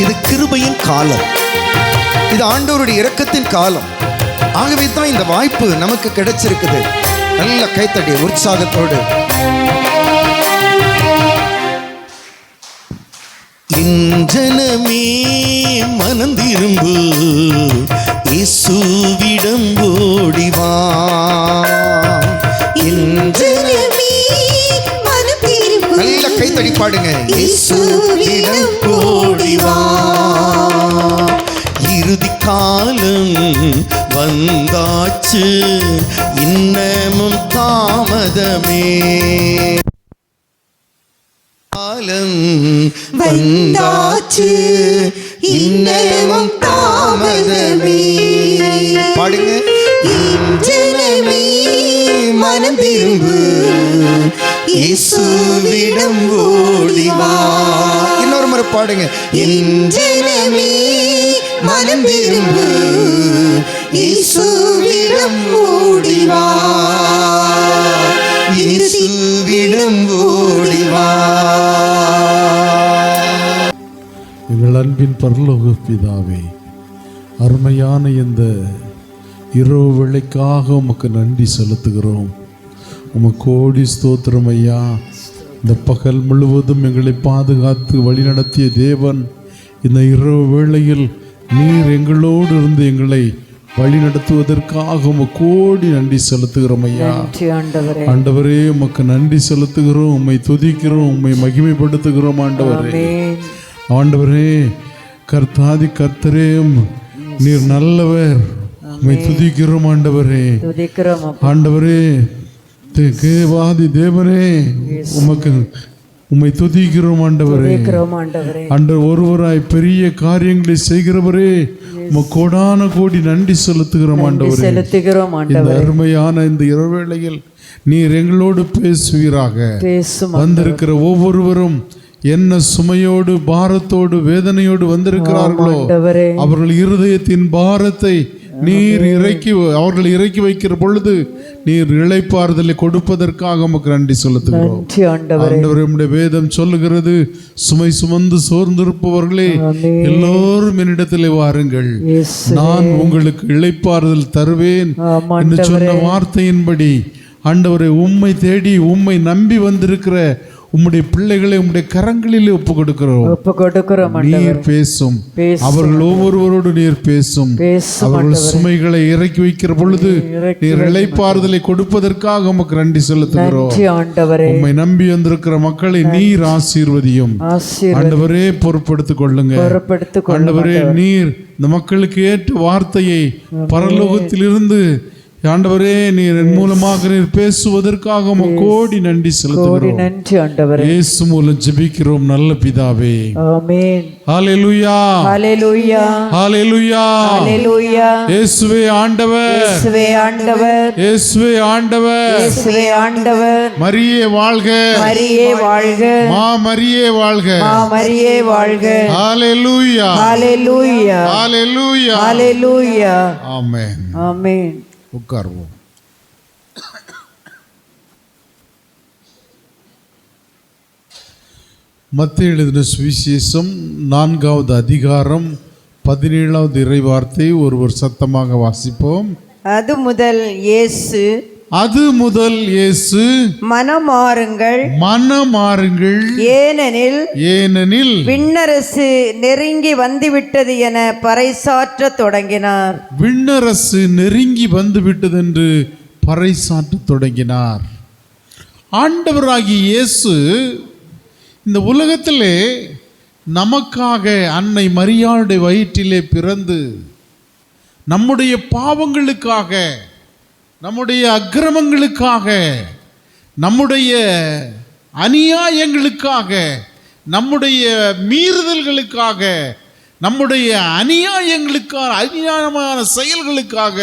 இது கிருபையின் காலம், இது ஆண்டவருடைய இரக்கத்தின் காலம். ஆகவே தான் இந்த வாய்ப்பு நமக்கு கிடைச்சிருக்குது. நல்ல கைத்தடி உற்சாகத்தோடு. இன்றனமே மனம் திரும்பு, இயேசுவிடம் ஓடிவா. இன்றனமே மனம் திரும்பு, நல்ல கைத்தடி பாடுங்க. இயேசுவிடம் ஓடிவா. இறுதி காலம் வந்தாச்சு, இன்னமும் தாமதமே. காலம் வந்தாச்சு, இன்னமும் தாமதமே. பாடுங்க. இன்றனமே மனம் திரும்பு, இயேசுவிடம் ஓடிவா. இன்னொரு முறை பாடுங்க. இன்றனமே மனம் திரும்பு, இயேசுவிடம் ஓடிவா. இயேசுவிடம் ஓடிவா. எங்கள் அன்பின் பரலோக பிதாவே, அருமையான இந்த இரவு வேளைக்காக உமக்கு நன்றி செலுத்துகிறோம். உமக்கு கோடி ஸ்தோத்திரம் ஐயா. இந்த பகல் முழுவதும் எங்களை பாதுகாத்து வழிநடத்திய தேவன், இந்த இரவு வேளையில் நீர் எங்களோடு இருந்து எங்களை வழி நடத்துவதற்காக உமக்கு கோடி நன்றி செலுத்துகிறோம் ஐயா. ஆண்டவரே, உமக்கு நன்றி செலுத்துகிறோம், உம்மை துதிக்கிறோம், உம்மை மகிமைப்படுத்துகிறோம். ஆண்டவரே, ஆண்டவரே, கர்த்தாதி கர்த்தரே, நீர் நல்லவர், உம்மை துதிக்கிறோம். ஆண்டவரே, ஆண்டவரே, தேவாதி தேவனே, உமக்கு உம்மை துதிக்கிறோம். ஆண்டவரே, ஆண்டவர் ஒருவராய் பெரிய காரியங்களை செய்கிறவரே, உமக்கு கோடான கோடி நன்றி செலுத்துகிறோம். ஆண்டவரே, இந்த அருமையான இந்த இரவேளையில் நீர் எங்களோடு பேசுவீராக. வந்திருக்கிற ஒவ்வொருவரும் என்ன சுமையோடு பாரத்தோடு வேதனையோடு வந்திருக்கிறார்களோ, அவர்கள் இருதயத்தின் பாரத்தை நீர் அவர்கள் இறக்கி வைக்கிற பொழுது நீர் இளைப்பாறுதலை கொடுப்பதற்காக உமக்கு நன்றி செலுத்துகிறோம். ஆண்டவரே, உம்முடைய வேதம் சொல்லுகிறது, சுமை சுமந்து சோர்ந்திருப்பவர்களே எல்லோரும் என்னிடத்திலே வாருங்கள், நான் உங்களுக்கு இளைப்பாறுதல் தருவேன் என்று சொன்ன வார்த்தையின்படி ஆண்டவரே, உம்மை தேடி உம்மை நம்பி வந்திருக்கிற உம்முடைய பிள்ளைகளை உம்முடைய கரங்களிலே ஒப்பு கொடுக்கிறோம். நீர் பேசும், அவர்கள் ஒவ்வொருவரோடு நீர் பேசும். அவர்கள் சுமைகளை இறக்கி வைக்கிற பொழுது நீர் இளைப்பாறுதலை கொடுப்பதற்காக உமக்கு நன்றி செலுத்துகிறோம். உம்மை நம்பி வந்திருக்கிற மக்களை நீர் ஆசீர்வதியும். ஆண்டவரே, பொறுப்படுத்திக் கொள்ளுங்க. ஆண்டவரே, நீர் இந்த மக்களுக்கு ஏற்ற வார்த்தையை பரலோகத்திலிருந்து ஆண்டவரே நீர் மூலமாக நீர் பேசுவதற்காக கோடி நன்றி செலுத்துகிறோம். இயேசு மூலம் ஜெபிக்கிறோம் நல்ல பிதாவே. ஆமென். ஹல்லேலூயா, ஹல்லேலூயா, ஹல்லேலூயா, ஹல்லேலூயா. இயேசுவே ஆண்டவர், இயேசுவே ஆண்டவர், இயேசுவே ஆண்டவர், இயேசுவே ஆண்டவர். மரியே வாழ்க, மரியே வாழ்க, மா மரியே வாழ்க, மா மரியே வாழ்க. ஹல்லேலூயா, ஹல்லேலூயா, ஹல்லேலூயா, ஹல்லேலூயா. ஆமென், ஆமென். உட்காருவோம். மத்தேயு எழுதின சுவிசேஷம் 4வது அதிகாரம் 17வது இறைவார்த்தை ஒருவர் சத்தமாக வாசிப்போம். அது முதல் இயேசு மனமாறுங்கள், மனமாறுங்கள், ஏனெனில் விண்ணரசு நெருங்கி வந்துவிட்டது என பறைசாற்ற தொடங்கினார். விண்ணரசு நெருங்கி வந்துவிட்டது என்று பறைசாற்ற தொடங்கினார். ஆண்டவராகிய இயேசு இந்த உலகத்திலே நமக்காக அன்னை மரியாளுடைய வயிற்றிலே பிறந்து நம்முடைய பாவங்களுக்காக, நம்முடைய அக்கிரமங்களுக்காக, நம்முடைய அநியாயங்களுக்காக, நம்முடைய மீறுதல்களுக்காக, நம்முடைய அநியாயமான செயல்களுக்காக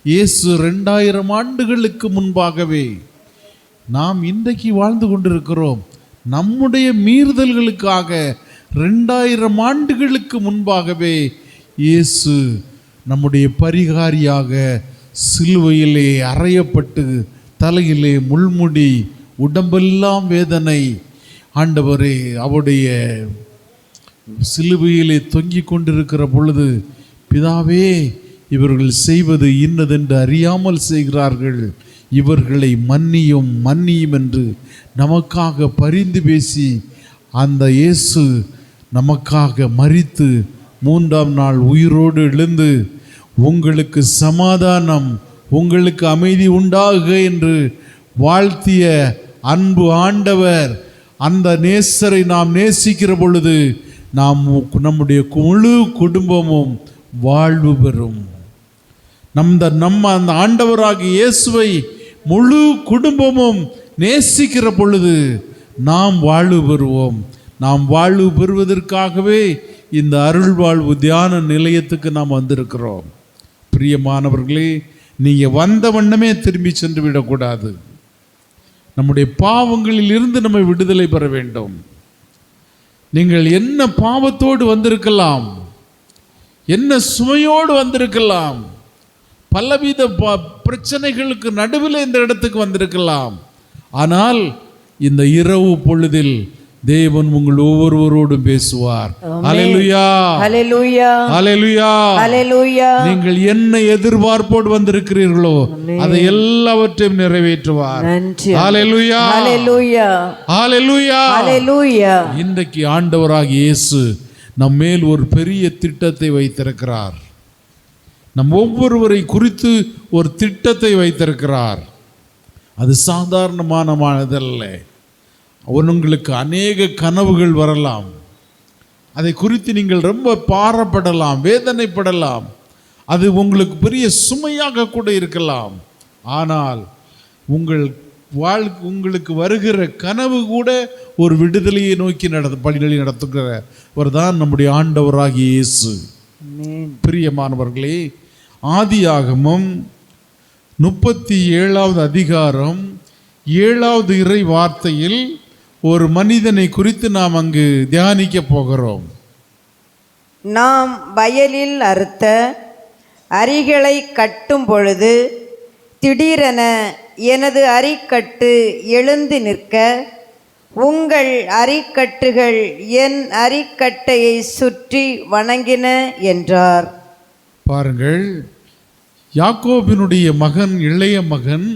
இயேசு 2000 ஆண்டுகளுக்கு முன்பாகவே நாம் இன்றைக்கு வாழ்ந்து கொண்டிருக்கிறோம். நம்முடைய மீறுதல்களுக்காக 2000 ஆண்டுகளுக்கு முன்பாகவே இயேசு நம்முடைய பரிகாரியாக சிலுவையிலே அறையப்பட்டு தலையிலே முள்முடி, உடம்பெல்லாம் வேதனை, ஆண்டவரே அவருடைய சிலுவையிலே தொங்கிக் கொண்டிருக்கிற பொழுது, பிதாவே, இவர்கள் செய்வது இன்னதென்று அறியாமல் செய்கிறார்கள், இவர்களை மன்னியும் மன்னியும் என்று நமக்காக பரிந்து பேசி அந்த இயேசு நமக்காக மரித்து 3ஆம் நாள் உயிரோடு எழுந்து, உங்களுக்கு சமாதானம், உங்களுக்கு அமைதி உண்டாகுக என்று வாழ்த்திய அன்பு ஆண்டவர், அந்த நேசரை நாம் நேசிக்கிற பொழுது நம்முடைய முழு குடும்பமும் வாழ்வு பெறும். அந்த ஆண்டவராகிய இயேசுவை முழு குடும்பமும் நேசிக்கிற பொழுது நாம் வாழ்வு பெறுவோம். நாம் வாழ்வு பெறுவதற்காகவே இந்த அருள் வாழ்வு தியான நிலையத்துக்கு நாம் வந்திருக்கிறோம். பிரியமானவர்களே, நீங்கள் வந்த வண்ணமே திரும்பி சென்று விடக்கூடாது. நம்முடைய பாவங்களில் இருந்து நம்ம விடுதலை பெற வேண்டும். நீங்கள் என்ன பாவத்தோடு வந்திருக்கலாம், என்ன சுமையோடு வந்திருக்கலாம், பலவித பிரச்சனைகளுக்கு நடுவில் இந்த இடத்துக்கு வந்திருக்கலாம். ஆனால் இந்த இரவு பொழுதில் தேவன் உங்கள் ஒவ்வொருவரோடும் பேசுவார். அல்லேலூயா, அல்லேலூயா, அல்லேலூயா, அல்லேலூயா. நீங்கள் என்ன எதிர்பார்ப்போடு வந்திருக்கிறீர்களோ அதை எல்லாவற்றையும் நிறைவேற்றுவார். அல்லேலூயா, அல்லேலூயா, அல்லேலூயா, அல்லேலூயா. இன்றைக்கு ஆண்டவராகிய இயேசு நம் மேல் ஒரு பெரிய திட்டத்தை வைத்திருக்கிறார். நம் ஒவ்வொருவரை குறித்து ஒரு திட்டத்தை வைத்திருக்கிறார். அது சாதாரணமானதல்ல. உங்களுக்கு அநேக கனவுகள் வரலாம். அதை குறித்து நீங்கள் ரொம்ப பாரப்படலாம், வேதனைப்படலாம். அது உங்களுக்கு பெரிய சுமையாக கூட இருக்கலாம். ஆனால் உங்களுக்கு வருகிற கனவு கூட ஒரு விடுதலையை நோக்கி படிநிலை நடத்துகிறவர் தான் நம்முடைய ஆண்டவராகிய இயேசு. பிரியமானவர்களே, ஆதியாகமம் 37வது அதிகாரம் 7வது இறை வார்த்தையில் ஒரு மனிதனை குறித்து நாம் அங்கு தியானிக்க போகிறோம். நாம் வயலில் அறுத்த அரிகளை கட்டும் பொழுது திடீரென எனது அரிக்கட்டு எழுந்து நிற்க, உங்கள் அரிக்கட்டுகள் என் அரிக்கட்டையை சுற்றி வணங்கின என்றார். பாருங்கள், யாக்கோபினுடைய மகன், இளைய மகன்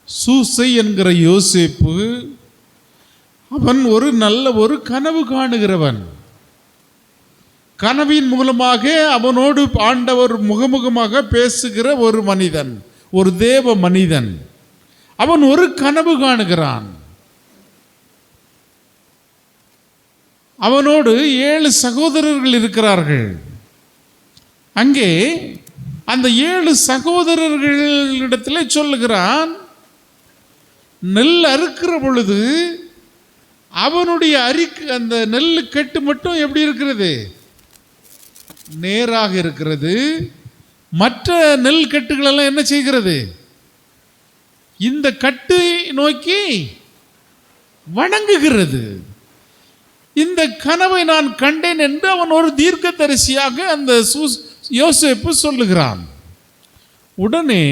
சூசை என்கிற யோசேப்பு, அவன் ஒரு கனவு காணுகிறவன். கனவின் மூலமாக அவனோடு ஆண்டவர் முகமுகமாக பேசுகிற ஒரு மனிதன், ஒரு தேவ மனிதன். அவன் ஒரு கனவு காணுகிறான். அவனோடு 7 சகோதரர்கள் இருக்கிறார்கள். அங்கே அந்த 7 சகோதரர்களிடத்தில் சொல்லுகிறான், நெல் அறுக்கிற பொழுது அவனுடைய அந்த நெல் கட்டு மட்டும் எப்படி இருக்கிறது? நேராக இருக்கிறது. மற்ற நெல் கட்டுகளெல்லாம் என்ன செய்கிறது? இந்த கட்டு நோக்கி வணங்குகிறது. இந்த கனவை நான் கண்டேன் என்று அவன் ஒரு தீர்க்கதரிசியாக அந்த யோசேப்பு சொல்லுகிறான். உடனே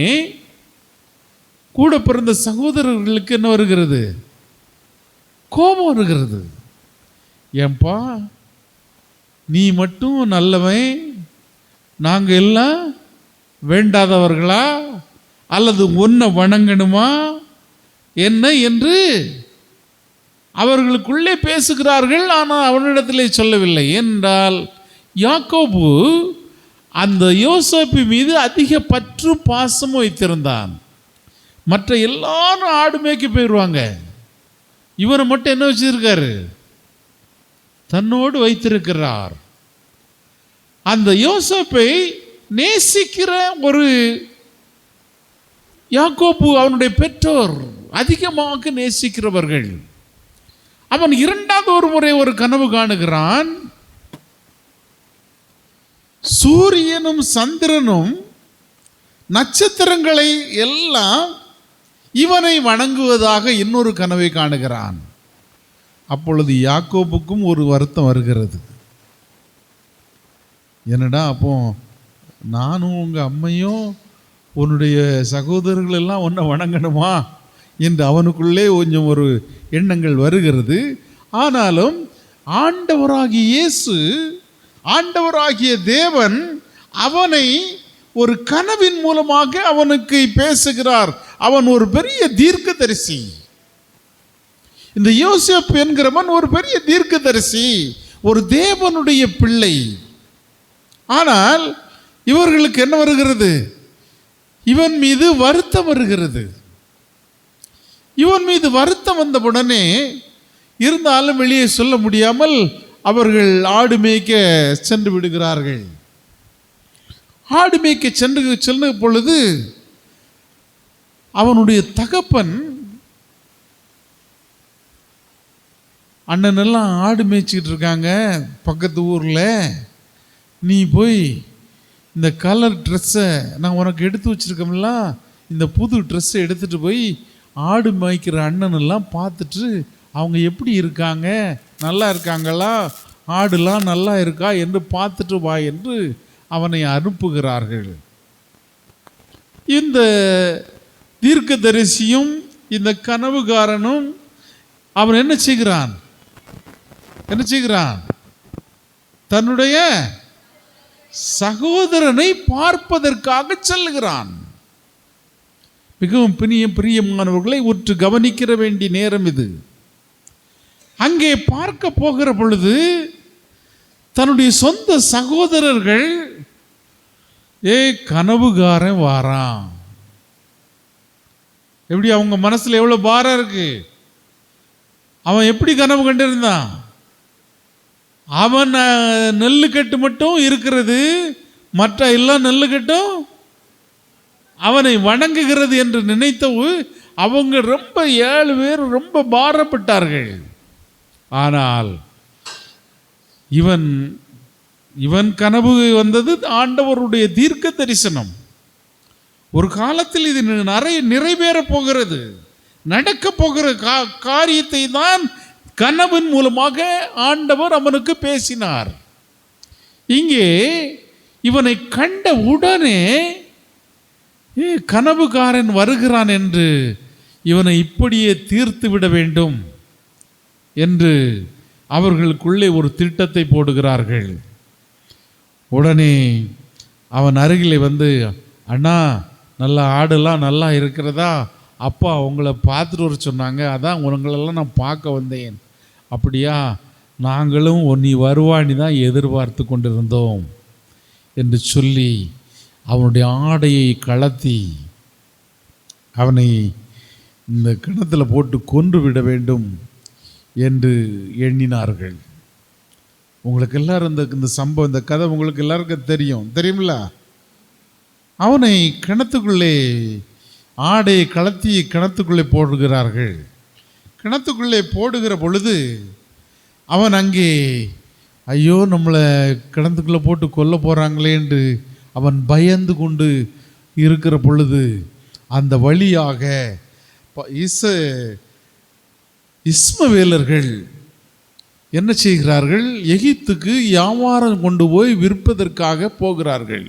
கூட பிறந்த சகோதரர்களுக்கு என்ன வருகிறது? கோபம் வருகிறது. ஏன்பா, நீ மட்டும் நல்லவன், நாங்கள் எல்லாம் வேண்டாதவர்களா? அல்லது உன்னை வணங்கணுமா என்ன என்று அவர்களுக்குள்ளே பேசுகிறார்கள். ஆனால் அவனிடத்திலே சொல்லவில்லை. என்றால் யாக்கோபு அந்த யோசேப்பு மீது அதிக பற்று பாசம் வைத்திருந்தான். மற்ற எல்லாரும் ஆடு மேய்க்க போயிடுவாங்க, இவரை மட்டும் என்ன வச்சிருக்காரு? தன்னோடு வைத்திருக்கிறார். அந்த யோசேப்பை நேசிக்கிற ஒரு யாக்கோபு, அவனுடைய பெற்றோர் அதிகமாக நேசிக்கிறவர்கள். அவன் 2வது ஒரு முறை ஒரு கனவு காணுகிறான். சூரியனும் சந்திரனும் நட்சத்திரங்களை எல்லாம் இவனை வணங்குவதாக இன்னொரு கனவை காணுகிறான். அப்பொழுது யாக்கோபுக்கும் ஒரு வருத்தம் வருகிறது. என்னடா, அப்போ நானும் உங்கள் அம்மையும் உன்னுடைய சகோதரர்கள் எல்லாம் ஒன்றை வணங்கணுமா என்று அவனுக்குள்ளே கொஞ்சம் ஒரு எண்ணங்கள் வருகிறது. ஆனாலும் ஆண்டவராகிய இயேசு, ஆண்டவராகிய தேவன் அவனை ஒரு கனவின் மூலமாக அவனுக்கு பேசுகிறார். அவன் ஒரு பெரிய தீர்க்கதரிசி. இந்த யோசேப்பு என்கிறவன் ஒரு பெரிய தீர்க்கதரிசி, ஒரு தேவனுடைய பிள்ளை. ஆனால் இவர்களுக்கு என்ன வருகிறது? இவன் மீது வருத்தம் வருகிறது. இவன் மீது வருத்தம் வந்தவுடனே, இருந்தாலும் வெளியே சொல்ல முடியாமல் அவர்கள் ஆடு மேய்க்க சென்று விடுகிறார்கள். ஆடு மேய்க்க சென்ற பொழுது அவனுடைய தகப்பன், அண்ணனெல்லாம் ஆடு மேய்ச்சிக்கிட்டு இருக்காங்க பக்கத்து ஊரில், நீ போய் இந்த கலர் ட்ரெஸ்ஸை நான் உனக்கு எடுத்து வச்சுருக்கோம்ல, இந்த புது ட்ரெஸ்ஸை எடுத்துகிட்டு போய் ஆடு மேய்க்கிற அண்ணனெல்லாம் பார்த்துட்டு அவங்க எப்படி இருக்காங்க, நல்லா இருக்காங்களா, ஆடுலாம் நல்லா இருக்கா என்று பார்த்துட்டு வா என்று அவனை அனுப்புகிறார்கள். இந்த தீர்க்கதரிசியும் இந்த கனவுகாரனும் அவன் என்ன செய்கிறான்? தன்னுடைய சகோதரனை பார்ப்பதற்காக செல்லுகிறான். மிகவும் பிரியமானவர்களை உற்று கவனிக்கிற வேண்டிய நேரம் இது. அங்கே பார்க்க போகிற பொழுது தன்னுடைய சொந்த சகோதரர்கள், கனவுகாரன் வாரான். எப்படி அவங்க மனசுல எவ்வளவு பாரம் இருக்கு. அவன் எப்படி கனவு கண்டிருந்தான்? அவன் நெல்லுக்கட்டு மட்டும் இருக்கிறது, மற்ற எல்லா நெல்லுக்கட்டும் அவனை வணங்குகிறது என்று நினைத்தவு அவங்க ரொம்ப 7 பேர் ரொம்ப பாரப்பட்டார்கள். ஆனால் இவன் கனவு வந்தது ஆண்டவருடைய தீர்க்க தரிசனம். ஒரு காலத்தில் இது நிறைவேற போகிறது, நடக்க போகிற காரியத்தை தான் கனவின் மூலமாக ஆண்டவர் அவனுக்கு பேசினார். இங்கே இவனை கண்ட உடனே கனவுகாரன் வருகிறான் என்று இவனை இப்படியே தீர்த்து விட வேண்டும் என்று அவர்களுக்குள்ளே ஒரு திட்டத்தை போடுகிறார்கள். உடனே அவன் அருகிலே வந்து, அண்ணா நல்லா ஆடெல்லாம் நல்லா இருக்கிறதா, அப்பா உங்களை பார்த்துட்டு வர சொன்னாங்க, அதான் உங்களெல்லாம் நான் பார்க்க வந்தேன். அப்படியா, நாங்களும் நீ வருவானி தான் எதிர்பார்த்து கொண்டிருந்தோம் என்று சொல்லி அவனுடைய ஆடையை கலத்தி அவனை இந்த கிணத்துல போட்டு கொன்று விட வேண்டும் என்று எண்ணினார்கள். உங்களுக்கு எல்லாரும் இந்த சம்பவம், இந்த கதை உங்களுக்கு எல்லாருக்கும் தெரியும்ல. அவனை கிணத்துக்குள்ளே ஆடையை கலத்தி கிணத்துக்குள்ளே போடுகிறார்கள். கிணத்துக்குள்ளே போடுகிற பொழுது அவன் அங்கே, ஐயோ நம்மளை கிணத்துக்குள்ளே போட்டு கொல்ல போகிறாங்களே என்று அவன் பயந்து கொண்டு இருக்கிற பொழுது அந்த வழியாக இஸ்மவேலர்கள் என்ன செய்கிறார்கள்? எகிப்துக்கு வியாபாரம் கொண்டு போய் விற்பதற்காக போகிறார்கள்.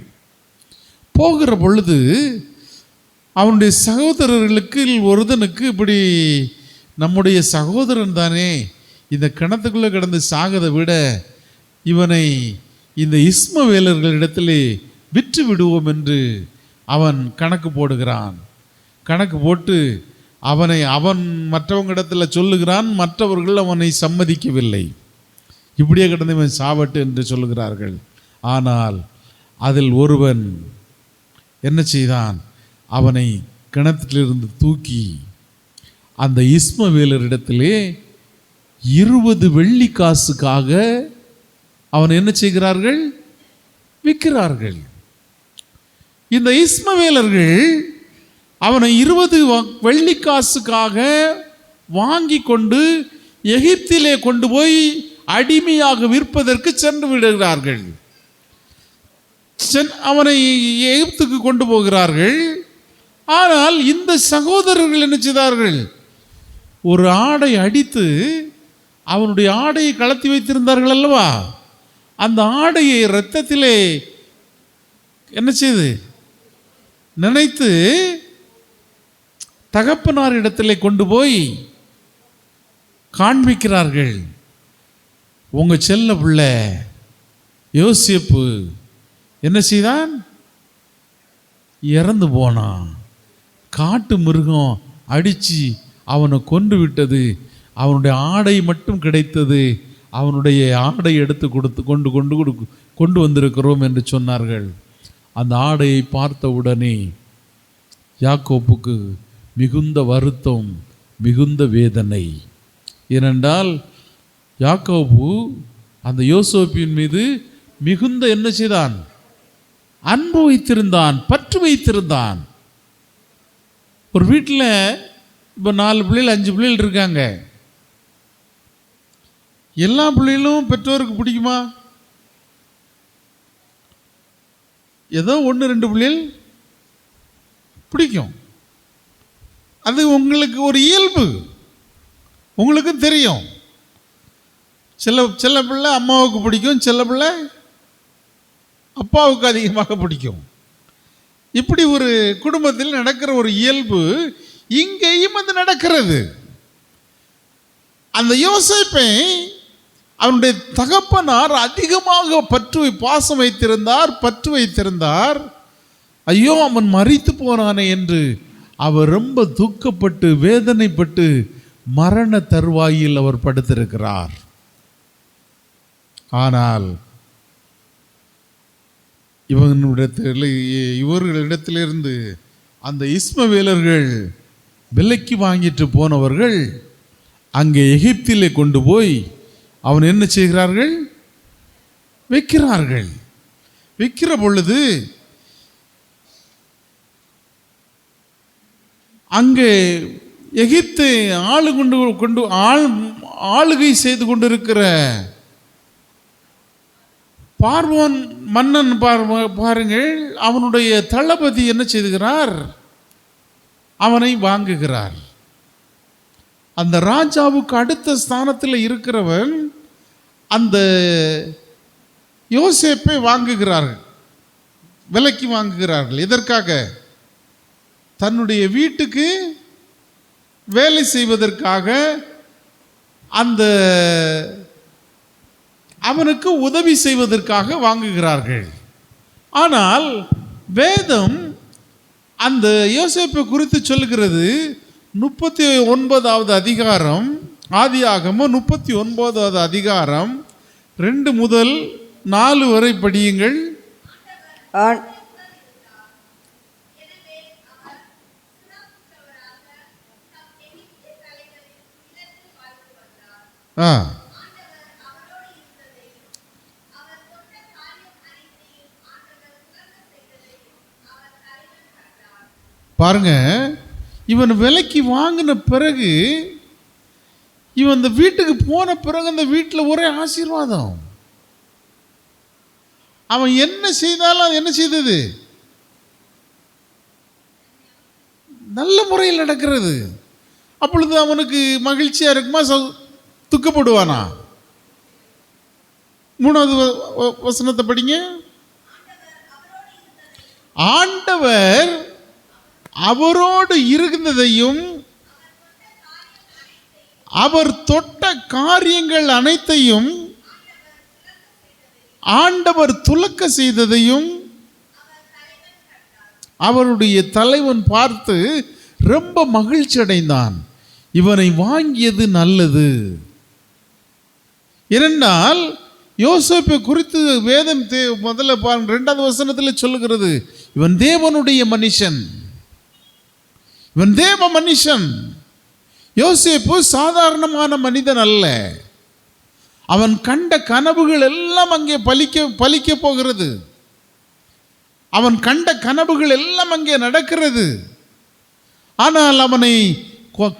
போகிற பொழுது அவனுடைய சகோதரர்களுக்கு ஒருதனுக்கு, இப்படி நம்முடைய சகோதரன் தானே, இந்த கிணத்துக்குள்ளே கிடந்து சாகதை விட இவனை இந்த இஸ்மவேலர்களிடத்திலே விற்று விடுவோம் என்று அவன் கணக்கு போடுகிறான். கணக்கு போட்டு அவன் மற்றவங்க இடத்துல சொல்லுகிறான். மற்றவர்கள் அவனை சம்மதிக்கவில்லை. இப்படியே கிடந்து இவன் சாவட்டு என்று சொல்லுகிறார்கள். ஆனால் அதில் ஒருவன் என்ன செய்தான்? அவனை கிணத்திலிருந்து தூக்கி அந்த இஸ்மவேலரிடத்திலே 20 வெள்ளி காசுக்காக அவன் என்ன செய்கிறார்கள்? விற்கிறார்கள். இந்த இஸ்மவேலர்கள் அவனை 20 வெள்ளி காசுக்காக வாங்கி கொண்டு எகிப்திலே கொண்டு போய் அடிமையாக விற்பதற்கு சென்று விடுகிறார்கள். அவனை எகிப்துக்கு கொண்டு போகிறார்கள். ஆனால் இந்த சகோதரர்கள் என்ன செய்தார்கள்? ஒரு ஆடை அடித்து அவனுடைய ஆடையை கலத்தி வைத்திருந்தார்கள் அல்லவா, அந்த ஆடையை இரத்தத்திலே என்ன செய்து நினைத்து தகப்பனார் இடத்திலே கொண்டு போய் காண்பிக்கிறார்கள். உங்கள் செல்ல பிள்ளை யோசேப்பு என்ன செய்தான்? இறந்து போனான். காட்டு மிருகம் அடித்து அவனை கொன்று விட்டது. அவனுடைய ஆடை மட்டும் கிடைத்தது. அவனுடைய ஆடை எடுத்து கொண்டு வந்திருக்கிறோம் என்று சொன்னார்கள். அந்த ஆடையை பார்த்த உடனே யாக்கோப்புக்கு மிகுந்த வருத்தம், மிகுந்த வேதனை. ஏனென்றால் யாக்கோபு அந்த யோசேப்பின் மீது மிகுந்த என்ன செய்தான்? அன்பு வைத்திருந்தான், பற்று வைத்திருந்தான். ஒரு வீட்டில் இப்போ 4 பிள்ளைகள் 5 பிள்ளைகள் இருக்காங்க. எல்லா பிள்ளைகளும் பெற்றோருக்கு பிடிக்குமா? ஏதோ 1-2 பிள்ளைகள் பிடிக்கும். அது உங்களுக்கு ஒரு இயல்பு, உங்களுக்கும் தெரியும். சில பிள்ளை அம்மாவுக்கு பிடிக்கும், சில பிள்ளை அப்பாவுக்கு அதிகமாக பிடிக்கும். இப்படி ஒரு குடும்பத்தில் நடக்கிற ஒரு இயல்பு இங்கேயும் அது நடக்கிறது. அந்த யோசேப்பை அவனுடைய தகப்பனார் அதிகமாக பாசம் வைத்திருந்தார். ஐயோ, அவன் மரித்து போனானே என்று அவர் ரொம்ப துக்கப்பட்டு வேதனைப்பட்டு மரண தருவாயில் அவர் படுத்திருக்கிறார். ஆனால் இவர்களிடத்திலிருந்து அந்த இஸ்மவேலர்கள் விலைக்கு வாங்கிட்டு போனவர்கள் அங்கே எகிப்திலே கொண்டு போய் அவன் என்ன செய்கிறார்கள்? வைக்கிறார்கள். வைக்கிற பொழுது அங்கே எகிப்து ஆளுகை செய்து கொண்டிருக்கிற பார்வோன் மன்னன் பாருங்கள், அவனுடைய தளபதி என்ன செய்துகிறார்? அவனை வாங்குகிறார். அந்த ராஜாவுக்கு அடுத்த ஸ்தானத்தில் இருக்கிறவன் அந்த யோசேப்பை வாங்குகிறார்கள், விலைக்கு வாங்குகிறார்கள். எதற்காக? தன்னுடைய வீட்டுக்கு வேலை செய்வதற்காக, அந்த அவனுக்கு உதவி செய்வதற்காக வாங்குகிறார்கள். ஆனால் வேதம் அந்த யோசேப்பை குறித்து சொல்லுகிறது. 39வது அதிகாரம், ஆதியாகமம் 39வது அதிகாரம் 2 முதல் 4 வரை படியுங்கள். பாருங்க, இவன் விலைக்கு வாங்கின பிறகு, இவன் அந்த வீட்டுக்கு போன பிறகு அந்த வீட்டில் ஒரே ஆசீர்வாதம். அவன் என்ன செய்தாலும் அது என்ன செய்தது? நல்ல முறையில் நடக்கிறது. அப்பொழுது அவனுக்கு மகிழ்ச்சியா இருக்குமா? துக்கப்படுவானா? 3வது வசனத்தை படிங்க. ஆண்டவர் அவரோடு இருந்ததையும் அவர் தொட்ட காரியங்கள் அனைத்தையும் ஆண்டவர் துலக்க செய்ததையும் அவருடைய தலைவன் பார்த்து ரொம்ப மகிழ்ச்சி அடைந்தான். இவனை வாங்கியது நல்லது. ஏனென்றால் யோசேப்பை குறித்து வேதம் முதல்ல 2வது வசனத்தில் சொல்லுகிறது, இவன் தேவனுடைய மனுஷன், இவன் தேவ மனுஷன். யோசேப்பு சாதாரணமான மனிதன் அல்ல. அவன் கண்ட கனவுகள் எல்லாம் அங்கே பலிக்க போகிறது. அவன் கண்ட கனவுகள் எல்லாம் அங்கே நடக்கிறது. ஆனால் அவனை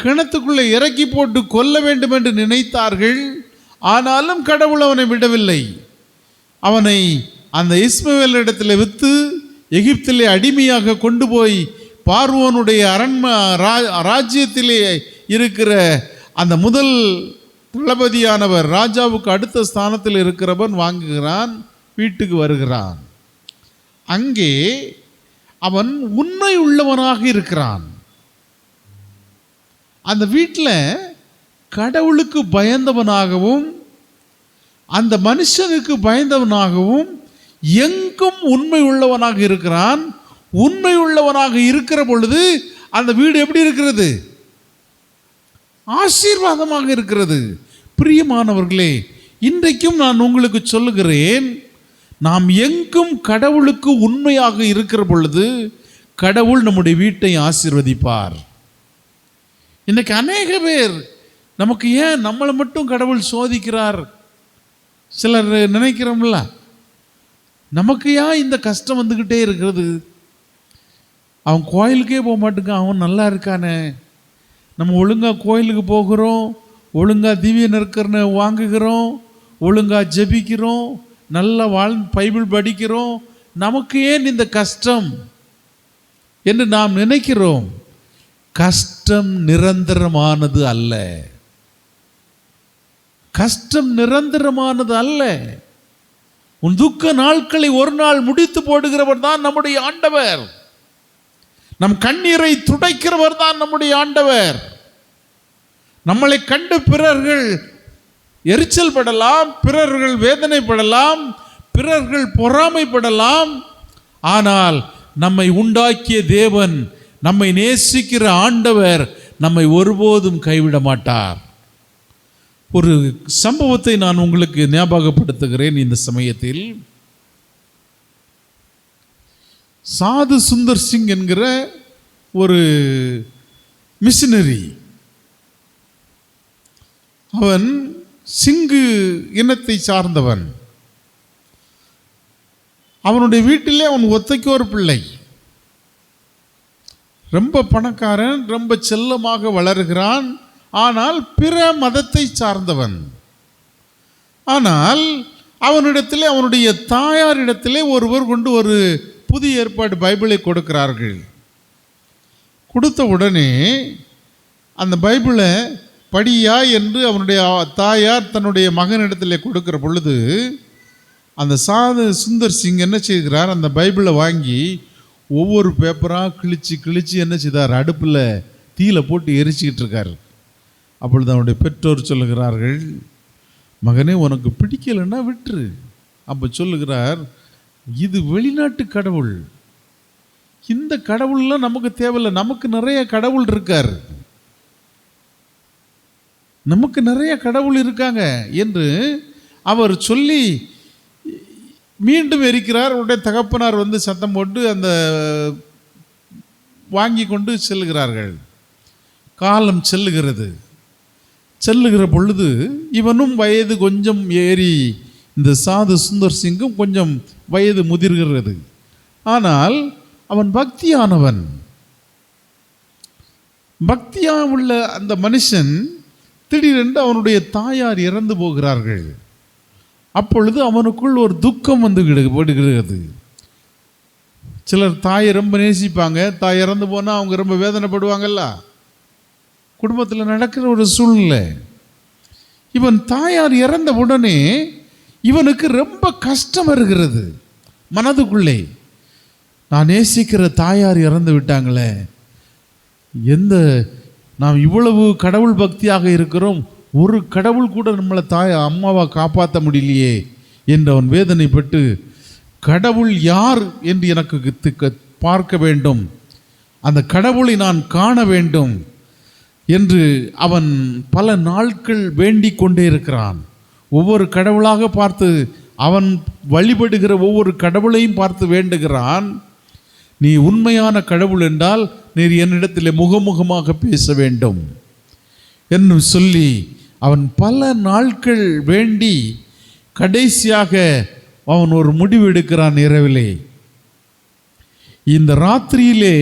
கிணத்துக்குள்ளே இறக்கி போட்டு கொல்ல வேண்டும் என்று நினைத்தார்கள். ஆனாலும் கடவுள் அவனை விடவில்லை. அவனை அந்த இஸ்மவேல் இடத்துல விற்று எகிப்திலே அடிமையாக கொண்டு போய் பார்வோனுடைய ராஜ்யத்திலே இருக்கிற அந்த முதல் தளபதியானவர், ராஜாவுக்கு அடுத்த ஸ்தானத்தில் இருக்கிறவன் வாங்குகிறான், வீட்டுக்கு வருகிறான். அங்கே அவன் உண்மை உள்ளவனாக இருக்கிறான். அந்த வீட்டில் கடவுளுக்கு பயந்தவனாகவும் அந்த மனுஷனுக்கு பயந்தவனாகவும் எங்கும் உண்மை உள்ளவனாக இருக்கிறான். உண்மை உள்ளவனாக இருக்கிற பொழுது அந்த வீடு எப்படி இருக்கிறது? ஆசீர்வாதமாக இருக்கிறது. பிரியமானவர்களே, இன்றைக்கும் நான் உங்களுக்கு சொல்லுகிறேன், நாம் எங்கும் கடவுளுக்கு உண்மையாக இருக்கிற பொழுது கடவுள் நம்முடைய வீட்டை ஆசீர்வதிப்பார். இன்னைக்கு அநேக பேர் நமக்கு ஏன் நம்மளை மட்டும் கடவுள் சோதிக்கிறார்? சிலர் நினைக்கிறோம்ல, நமக்கு ஏன் இந்த கஷ்டம் வந்துக்கிட்டே இருக்கிறது? அவன் கோயிலுக்கே போக மாட்டேங்க, அவன் நல்லா இருக்கானே. நம்ம ஒழுங்காக கோயிலுக்கு போகிறோம், ஒழுங்காக திவ்ய நற்கருணை வாங்குகிறோம், ஒழுங்காக ஜெபிக்கிறோம், நல்லா பைபிள் படிக்கிறோம், நமக்கு ஏன் இந்த கஷ்டம் என்று நாம் நினைக்கிறோம். கஷ்டம் நிரந்தரமானது அல்ல. கஷ்டம் நிரந்தரமானது அல்ல. உன் துக்க நாட்களை ஒரு நாள் முடித்து போடுகிறவர் தான் நம்முடைய ஆண்டவர். நம் கண்ணீரை துடைக்கிறவர் தான் நம்முடைய ஆண்டவர். நம்மளை கண்டு பிறர்கள் எரிச்சல் படலாம், பிறர்கள் வேதனைப்படலாம், பிறர்கள் பொறாமைப்படலாம். ஆனால் நம்மை உண்டாக்கிய தேவன், நம்மை நேசிக்கிற ஆண்டவர் நம்மை ஒருபோதும் கைவிட மாட்டார். ஒரு சம்பவத்தை நான் உங்களுக்கு ஞாபகப்படுத்துகிறேன். இந்த சமயத்தில் சாது சுந்தர் சிங் என்கிற ஒரு மிஷினரி, அவன் சிங்கு இனத்தை சார்ந்தவன். அவனுடைய வீட்டிலே அவன் ஒத்தைக்கு ஒரு பிள்ளை. ரொம்ப பணக்காரன், ரொம்ப செல்லமாக வளர்கிறான். ஆனால் பிற மதத்தை சார்ந்தவன். ஆனால் அவனிடத்திலே, அவனுடைய தாயாரிடத்திலே ஒருவர் கொண்டு ஒரு புதிய ஏற்பாடு பைபிளை கொடுக்கிறார்கள். கொடுத்த உடனே அந்த பைபிளை படியா என்று அவனுடைய தாயார் தன்னுடைய மகனிடத்திலே கொடுக்கிற பொழுது, அந்த சாது சுந்தர் சிங் என்ன செய்கிறார், அந்த பைபிளை வாங்கி ஒவ்வொரு பேப்பராக கிழிச்சு கிழிச்சு என்ன செய்தார், அடுப்பில் தீயில போட்டு எரிச்சிக்கிட்டு இருக்கார். அப்பொழுது அவனுடைய பெற்றோர் சொல்லுகிறார்கள், மகனே உனக்கு பிடிக்கலைன்னா விட்டுரு. அப்போ சொல்லுகிறார், இது வெளிநாட்டு கடவுள், இந்த கடவுள்லாம் நமக்கு தேவையில்லை, நமக்கு நிறைய கடவுள் இருக்கார், நமக்கு நிறைய கடவுள் இருக்காங்க என்று அவர் சொல்லி மீண்டும் எரிக்கிறார். உடனே தகப்பனார் வந்து சத்தம் போட்டு அந்த வாங்கி கொண்டு செல்லுகிறார்கள். காலம் செல்லுகிறது. செல்லுகிற பொழுது இவனும் வயது கொஞ்சம் ஏறி, இந்த சாது சுந்தர் சிங்கும் கொஞ்சம் வயது முதிர்கிறது. ஆனால் அவன் பக்தியானவன். பக்தியா உள்ள அந்த மனுஷன் திடீரென்று அவனுடைய தாயார் இறந்து போகிறார்கள். அப்பொழுது அவனுக்குள் ஒரு துக்கம் வந்து விடுகிறது. சிலர் தாயை ரொம்ப நேசிப்பாங்க, தாய் இறந்து போனால் அவங்க ரொம்ப வேதனைப்படுவாங்கல்ல, குடும்பத்தில் நடக்கிற ஒரு சூழ்நிலை. இவன் தாயார் இறந்த உடனே இவனுக்கு ரொம்ப கஷ்டம் வருகிறது மனதுக்குள்ளே. நான் நேசிக்கிற தாயார் இறந்து விட்டாங்களே, நாம் இவ்வளவு கடவுள் பக்தியாக இருக்கிறோம், ஒரு கடவுள் கூட நம்மளை அம்மாவை காப்பாற்ற முடியலையே என்று அவன் வேதனைப்பட்டு, கடவுள் யார் என்று எனக்கு பார்க்க வேண்டும், அந்த கடவுளை நான் காண வேண்டும் என்று அவன் பல நாட்கள் வேண்டிக் கொண்டே இருக்கிறான். ஒவ்வொரு கடவுளாக பார்த்து, அவன் வழிபடுகிற ஒவ்வொரு கடவுளையும் பார்த்து வேண்டுகிறான். நீ உண்மையான கடவுள் என்றால் நீர் என்னிடத்தில் முகமுகமாக பேச வேண்டும் என்று சொல்லி அவன் பல நாட்கள் வேண்டி கடைசியாக அவன் ஒரு முடிவு எடுக்கிறான். இரவிலே, இந்த ராத்திரியிலே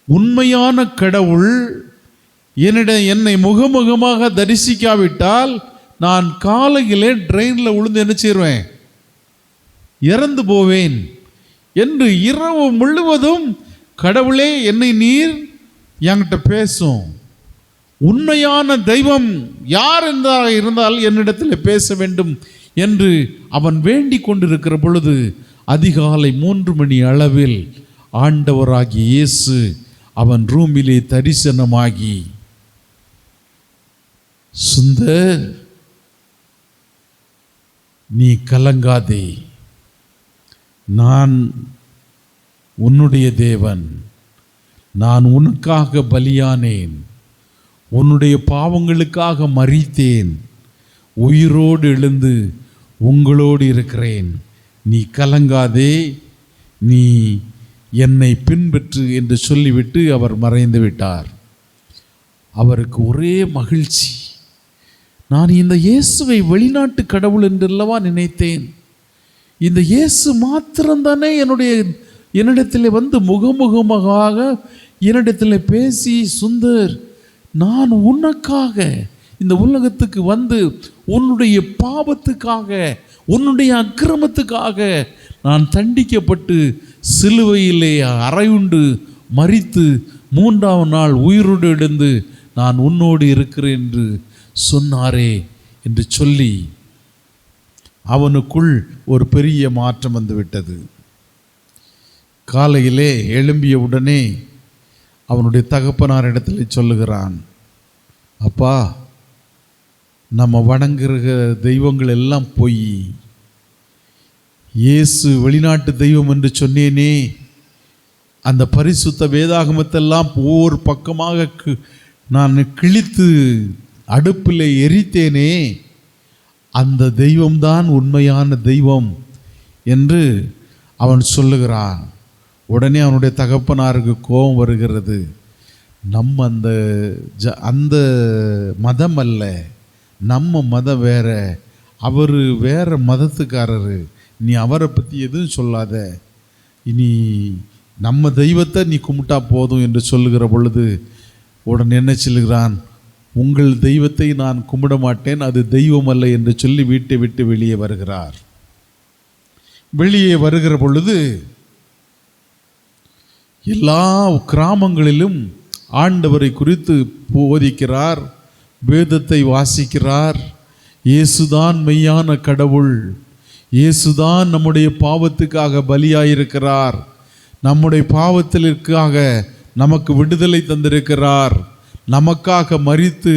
உண்மையான கடவுள் என்னை முகமுகமாக தரிசிக்காவிட்டால் நான் காலையிலே ட்ரெயினில் விழுந்து என்ன செய்வேன், இறந்து போவேன் என்று இரவு முழுவதும் கடவுளே என்னை நீர் என்கிட்ட பேசும், உண்மையான தெய்வம் யார் என்றால் இருந்தால் என்னிடத்தில் பேச வேண்டும் என்று அவன் வேண்டிக் கொண்டிருக்கிற பொழுது அதிகாலை 3 மணி அளவில் ஆண்டவராகிய இயேசு அவன் ரூமிலே தரிசனமாகி, சுந்தர் நீ கலங்காதே, நான் உன்னுடைய தேவன், நான் உனக்காக பலியானேன், உன்னுடைய பாவங்களுக்காக மரித்தேன், உயிரோடு எழுந்து உங்களோடு இருக்கிறேன், நீ கலங்காதே, நீ என்னை பின்பற்று என்று சொல்லிவிட்டு அவர் மறைந்து விட்டார். அவருக்கு ஒரே மகிழ்ச்சி. நான் இந்த இயேசுவை வெளிநாட்டு கடவுள் என்றல்லவா நினைத்தேன். இந்த இயேசு மாத்திரம்தானே என்னிடத்தில் வந்து முகமுகமாக என்னிடத்தில் பேசி, சுந்தர், நான் உனக்காக இந்த உலகத்துக்கு வந்து உன்னுடைய பாவத்துக்காக, உன்னுடைய அக்கிரமத்துக்காக நான் தண்டிக்கப்பட்டு சிலுவையிலே அறையுண்டு மரித்து 3ஆம் நாள் உயிரோடு எழுந்து நான் உன்னோடு இருக்கிறேன் என்று சொன்னாரே என்று சொல்லி அவனுக்குள் ஒரு பெரிய மாற்றம் வந்துவிட்டது. காலையிலே எழும்பிய உடனே அவனுடைய தகப்பனார் இடத்துல சொல்லுகிறான், அப்பா, நம்ம வணங்குகிற தெய்வங்கள் எல்லாம் போய், இயேசு வெளிநாட்டு தெய்வம் என்று சொன்னேனே, அந்த பரிசுத்த வேதாகமத்தெல்லாம் ஒவ்வொரு பக்கமாக நான் கிழித்து அடுப்பில் எரித்தேனே, அந்த தெய்வம்தான் உண்மையான தெய்வம் என்று அவன் சொல்லுகிறான். உடனே அவனுடைய தகப்பனாருக்கு கோபம் வருகிறது. நம்ம அந்த மதம் அல்ல, நம்ம மதம் வேற, அவர் வேற மதத்துக்காரரு, நீ அவரை பற்றி எதுவும் சொல்லாத, இனி நம்ம தெய்வத்தை நீ கும்பிட்டா போதும் என்று சொல்லுகிற பொழுது உடனே என்ன சொல்லுகிறான், உங்கள் தெய்வத்தை நான் கும்பிட மாட்டேன், அது தெய்வம் அல்ல என்று சொல்லி வீட்டை விட்டு வெளியே வருகிறார். வெளியே வருகிற பொழுது எல்லா கிராமங்களிலும் ஆண்டவரை குறித்து போதிக்கிறார், வேதத்தை வாசிக்கிறார். இயேசுதான் மெய்யான கடவுள், இயேசுதான் நம்முடைய பாவத்துக்காக பலியாயிருக்கிறார், நம்முடைய பாவத்திற்காக நமக்கு விடுதலை தந்திருக்கிறார், நமக்காக மரித்து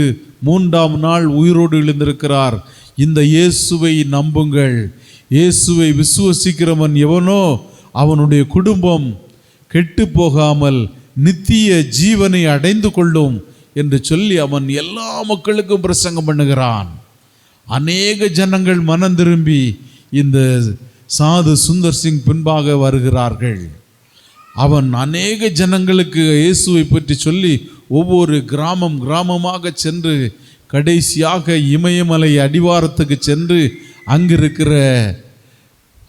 3ஆம் நாள் உயிரோடு எழுந்திருக்கிறார். இந்த இயேசுவை நம்புங்கள், இயேசுவை விசுவசிக்கிறவன் எவனோ அவனுடைய குடும்பம் கெட்டு போகாமல் நித்திய ஜீவனை அடைந்து கொள்ளும் என்று சொல்லி அவன் எல்லா மக்களுக்கும் பிரசங்கம் பண்ணுகிறான். அநேக ஜனங்கள் மனம் திரும்பி இந்த சாது சுந்தர் சிங் பின்பாக வருகிறார்கள். அவன் அநேக ஜனங்களுக்கு இயேசுவை பற்றி சொல்லி ஒவ்வொரு கிராமமாக சென்று கடைசியாக இமயமலை அடிவாரத்துக்கு சென்று அங்கிருக்கிற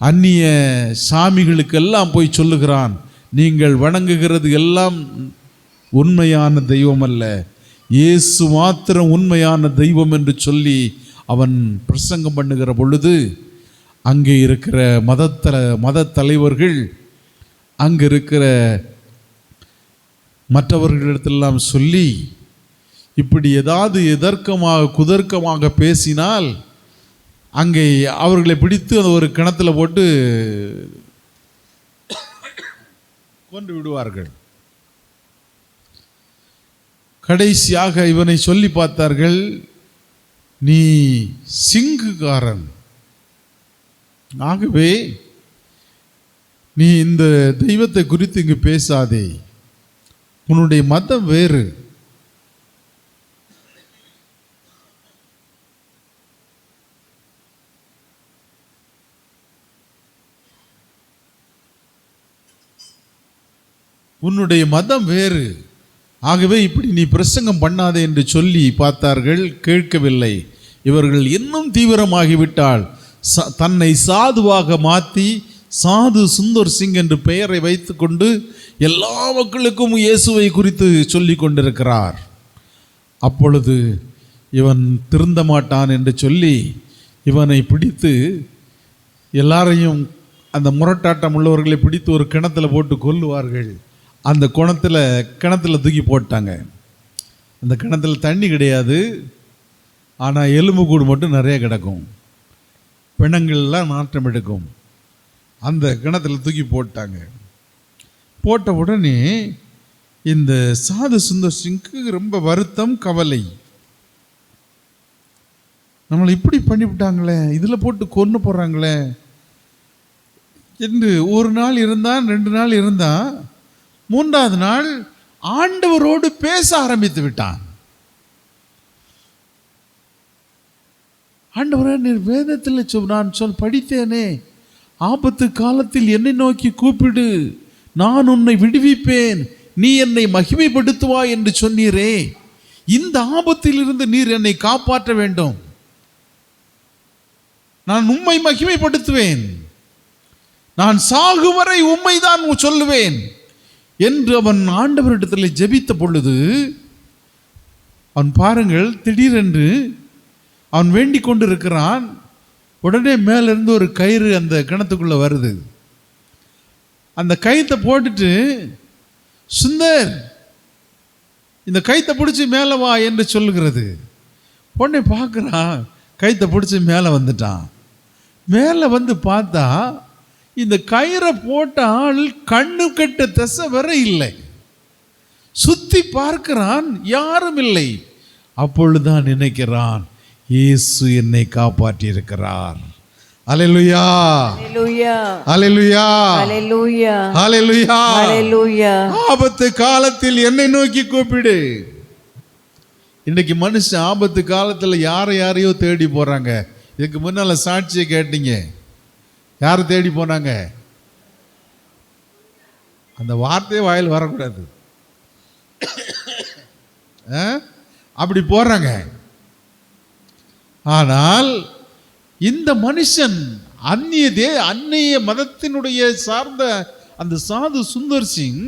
அந்நிய சாமிகளுக்கெல்லாம் போய் சொல்லுகிறான், நீங்கள் வணங்குகிறது எல்லாம் உண்மையான தெய்வம் அல்ல, இயேசு மாத்திரம் உண்மையான தெய்வம் என்று சொல்லி அவன் பிரசங்கம் பண்ணுகிற பொழுது அங்கே இருக்கிற மத தலைவர்கள் அங்கே இருக்கிற மற்றவர்களிடத்தெல்லாம் சொல்லி, இப்படி ஏதாவது குதர்க்கமாக பேசினால் அங்கே அவர்களை பிடித்து அந்த ஒரு கிணத்துல போட்டு கொண்டு விடுவார்கள். கடைசியாக இவனை சொல்லி பார்த்தார்கள், நீ சிங்குக்காரன், ஆகவே நீ இந்த தெய்வத்தை குறித்து இங்கு பேசாதே, உன்னுடைய மதம் வேறு, உன்னுடைய மதம் வேறு, ஆகவே இப்படி நீ பிரசங்கம் பண்ணாதே என்று சொல்லி பார்த்தார்கள். கேட்கவில்லை. இவர்கள் இன்னும் தீவிரமாகிவிட்டால் தன்னை சாதுவாக மாற்றி சாது சுந்தர் சிங் என்று பெயரை வைத்துக்கொண்டு எல்லா மக்களுக்கும் இயேசுவை குறித்து சொல்லி கொண்டிருக்கிறார். அப்பொழுது இவன் திருந்த மாட்டான் என்று சொல்லி இவனை பிடித்து எல்லாரையும், அந்த முரட்டாட்டம் உள்ளவர்களை பிடித்து ஒரு கிணத்துல போட்டு கொல்லுவார்கள். அந்த கிணத்துல தூக்கி போட்டாங்க. அந்த கிணத்துல தண்ணி கிடையாது, ஆனால் எலும்புக்கூடு மட்டும் நிறைய கிடக்கும், பிணங்கள்லாம் நாற்றம் எடுக்கும். அந்த கிணத்துல தூக்கி போட்டாங்க. போட்ட உடனே இந்த சாது சுந்தர் சிங்க்கு ரொம்ப வருத்தம், கவலை. நம்மளை இப்படி பண்ணிவிட்டாங்களே, இதில் போட்டு கொன்று போடுறாங்களே என்று ஒரு நாள் இருந்தான், 2 நாள் இருந்தான். 3வது நாள் ஆண்டவரோடு பேச ஆரம்பித்து விட்டான். ஆண்டவரே, நீர் வேதத்தில் நான் படித்தேனே, ஆபத்து காலத்தில் என்னை நோக்கி கூப்பிடு, நான் உன்னை விடுவிப்பேன், நீ என்னை மகிமைப்படுத்துவாய் என்று சொன்னீரே. இந்த ஆபத்திலிருந்து நீர் என்னை காப்பாற்ற வேண்டும். நான் உம்மை மகிமைப்படுத்துவேன், நான் சாகுவரை உம்மைதான் சொல்லுவேன் என்று அவன் ஆண்டவரிடத்தில் ஜெபித்த பொழுது, அவன் பாருங்கள், திடீரென்று அவன் வேண்டிக் கொண்டு இருக்கிறான். உடனே மேலிருந்து ஒரு கயிறு அந்த கிணத்துக்குள்ள வருது. அந்த கயித்தை போட்டுட்டு, சுந்தர் இந்த கயித்தை பிடிச்சி மேலே வா என்று சொல்லுகிறது. உடனே பார்க்குறான், கயித்தை பிடிச்சி மேலே வந்துட்டான். மேலே வந்து பார்த்தா இந்த கயிறை போட்ட ஆள் கண்ணு கெட்ட திசை வர இல்லை. சுத்தி பார்க்கிறான், யாரும் இல்லை. அப்பொழுதுதான் நினைக்கிறான், இயேசு என்னை காப்பாற்றி இருக்கிறார். அல்லேலூயா, அல்லேலூயா, அல்லேலூயா, அல்லேலூயா, அல்லேலூயா. ஆபத்து காலத்தில் என்னை நோக்கி கூப்பிடு. இன்னைக்கு மனுஷன் ஆபத்து காலத்தில் யாரையோ தேடி போறாங்க. இதுக்கு முன்னால சாட்சியை கேட்டீங்க, யாரை தேடி போனாங்க? அந்த வார்த்தையே வாயில் வரக்கூடாது. அப்படி போறாங்க. ஆனால் இந்த மனுஷன் அந்நிய மதத்தினுடைய சார்ந்த அந்த சாது சுந்தர் சிங்,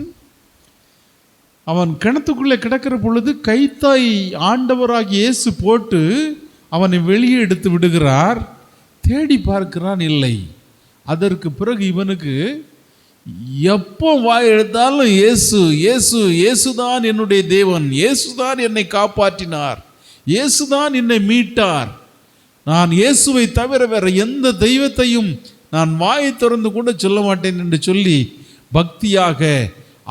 அவன் கிணத்துக்குள்ளே கிடக்கிற பொழுது கைத்தாய் ஆண்டவராகிய இயேசு போட்டு அவனை வெளியே எடுத்து விடுகிறார். தேடி பார்க்கிறான், இல்லை. அதற்கு பிறகு இவனுக்கு எப்போ வாய் எடுத்தாலும் இயேசு இயேசு இயேசுதான் என்னுடைய தேவன், இயேசுதான் என்னை காப்பாற்றினார், இயேசுதான் என்னை மீட்டார், நான் இயேசுவை தவிர வேற எந்த தெய்வத்தையும் நான் வாயை திறந்து கூட சொல்ல மாட்டேன் என்று சொல்லி பக்தியாக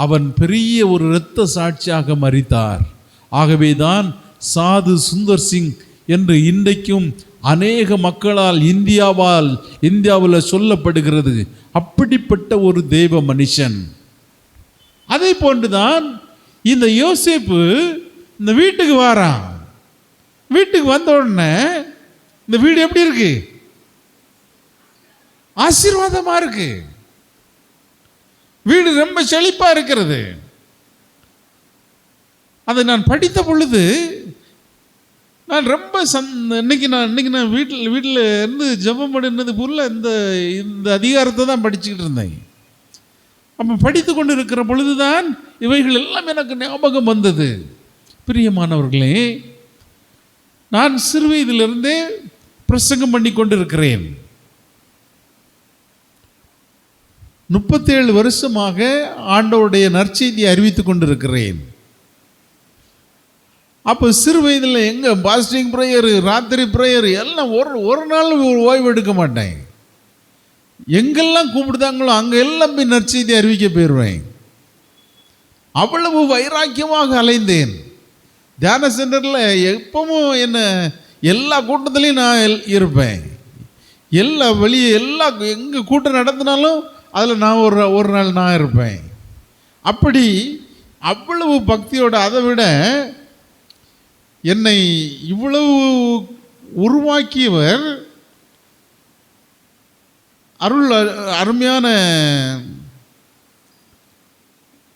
அவன் பெரிய ஒரு இரத்த சாட்சியாக மரித்தார். ஆகவே தான் சாது சுந்தர் சிங் என்று இன்றைக்கும் அநேக மக்களால் இந்தியாவில் சொல்லப்படுகிறது. அப்படிப்பட்ட ஒரு தெய்வ மனுஷன். அதே போன்றுதான் இந்த யோசேப்பு இந்த வீட்டுக்கு வாரான். வீட்டுக்கு வந்த உடனே இந்த வீடு எப்படி இருக்கு? ஆசீர்வாதமா இருக்கு. வீடு ரொம்ப செழிப்பா இருக்கிறது. அதை நான் படித்த பொழுது நான் ரொம்ப இன்னைக்கு நான் வீட்டில் இருந்து ஜெபம் பண்ணினது புள்ள இந்த அதிகாரத்தை தான் படிச்சுக்கிட்டு இருந்தேன். அப்போ படித்து கொண்டு இருக்கிற பொழுதுதான் இவைகள் எல்லாம் எனக்கு ஞாபகம் வந்தது. பிரியமானவர்களே, நான் சிறு வயதிலிருந்தே பிரசங்கம் பண்ணி கொண்டு இருக்கிறேன். 37 வருஷமாக ஆண்டவருடைய நற்செய்தியை அறிவித்துக் கொண்டிருக்கிறேன். அப்போ சிறு வயதில் எங்கே பாஸ்டிங் ப்ரேயர், ராத்திரி ப்ரேயர் எல்லாம் ஒரு நாள் ஓய்வு எடுக்க மாட்டேன். எங்கெல்லாம் கூப்பிடுதாங்களோ அங்கே எல்லாம் போய் நற்செய்தி அறிவிக்க போயிடுவேன். அவ்வளவு வைராக்கியமாக அலைந்தேன். தியான சென்டரில் எப்பவும் என்ன எல்லா கூட்டத்திலையும் நான் இருப்பேன். எங்கே கூட்டம் நடத்தினாலும் அதில் நான் ஒரு நாள் நான் இருப்பேன். அப்படி அவ்வளவு பக்தியோட, அதை விட என்னை இவ்வளவு உருவாக்கியவர் அருமையான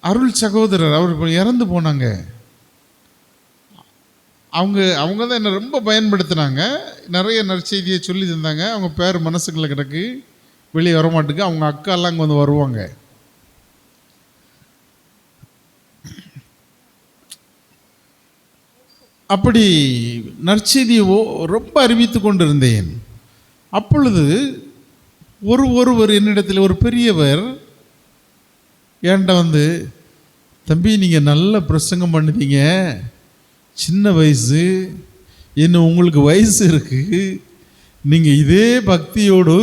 அருள் சகோதரர். அவர் இறந்து போனாங்க. அவங்க தான் என்னை ரொம்ப பயன்படுத்தினாங்க. நிறைய நற்செய்தியை சொல்லி தந்தாங்க. அவங்க பேர் மனசுக்குள்ள கிடக்கு, வெளியே வரமாட்டுக்கு. அவங்க அக்காலாம் அங்கே வந்து வருவாங்க. அப்படி நற்செய்தியை ரொம்ப அறிவித்து கொண்டிருந்தேன். அப்பொழுது ஒருவர் என்னிடத்தில், ஒரு பெரியவர் என்கிட்ட வந்து, தம்பி நீங்கள் நல்ல பிரசங்கம் பண்ணுதீங்க, சின்ன வயசு, இன்னும் உங்களுக்கு வயசு இருக்குது, நீங்கள் இதே பக்தியோடு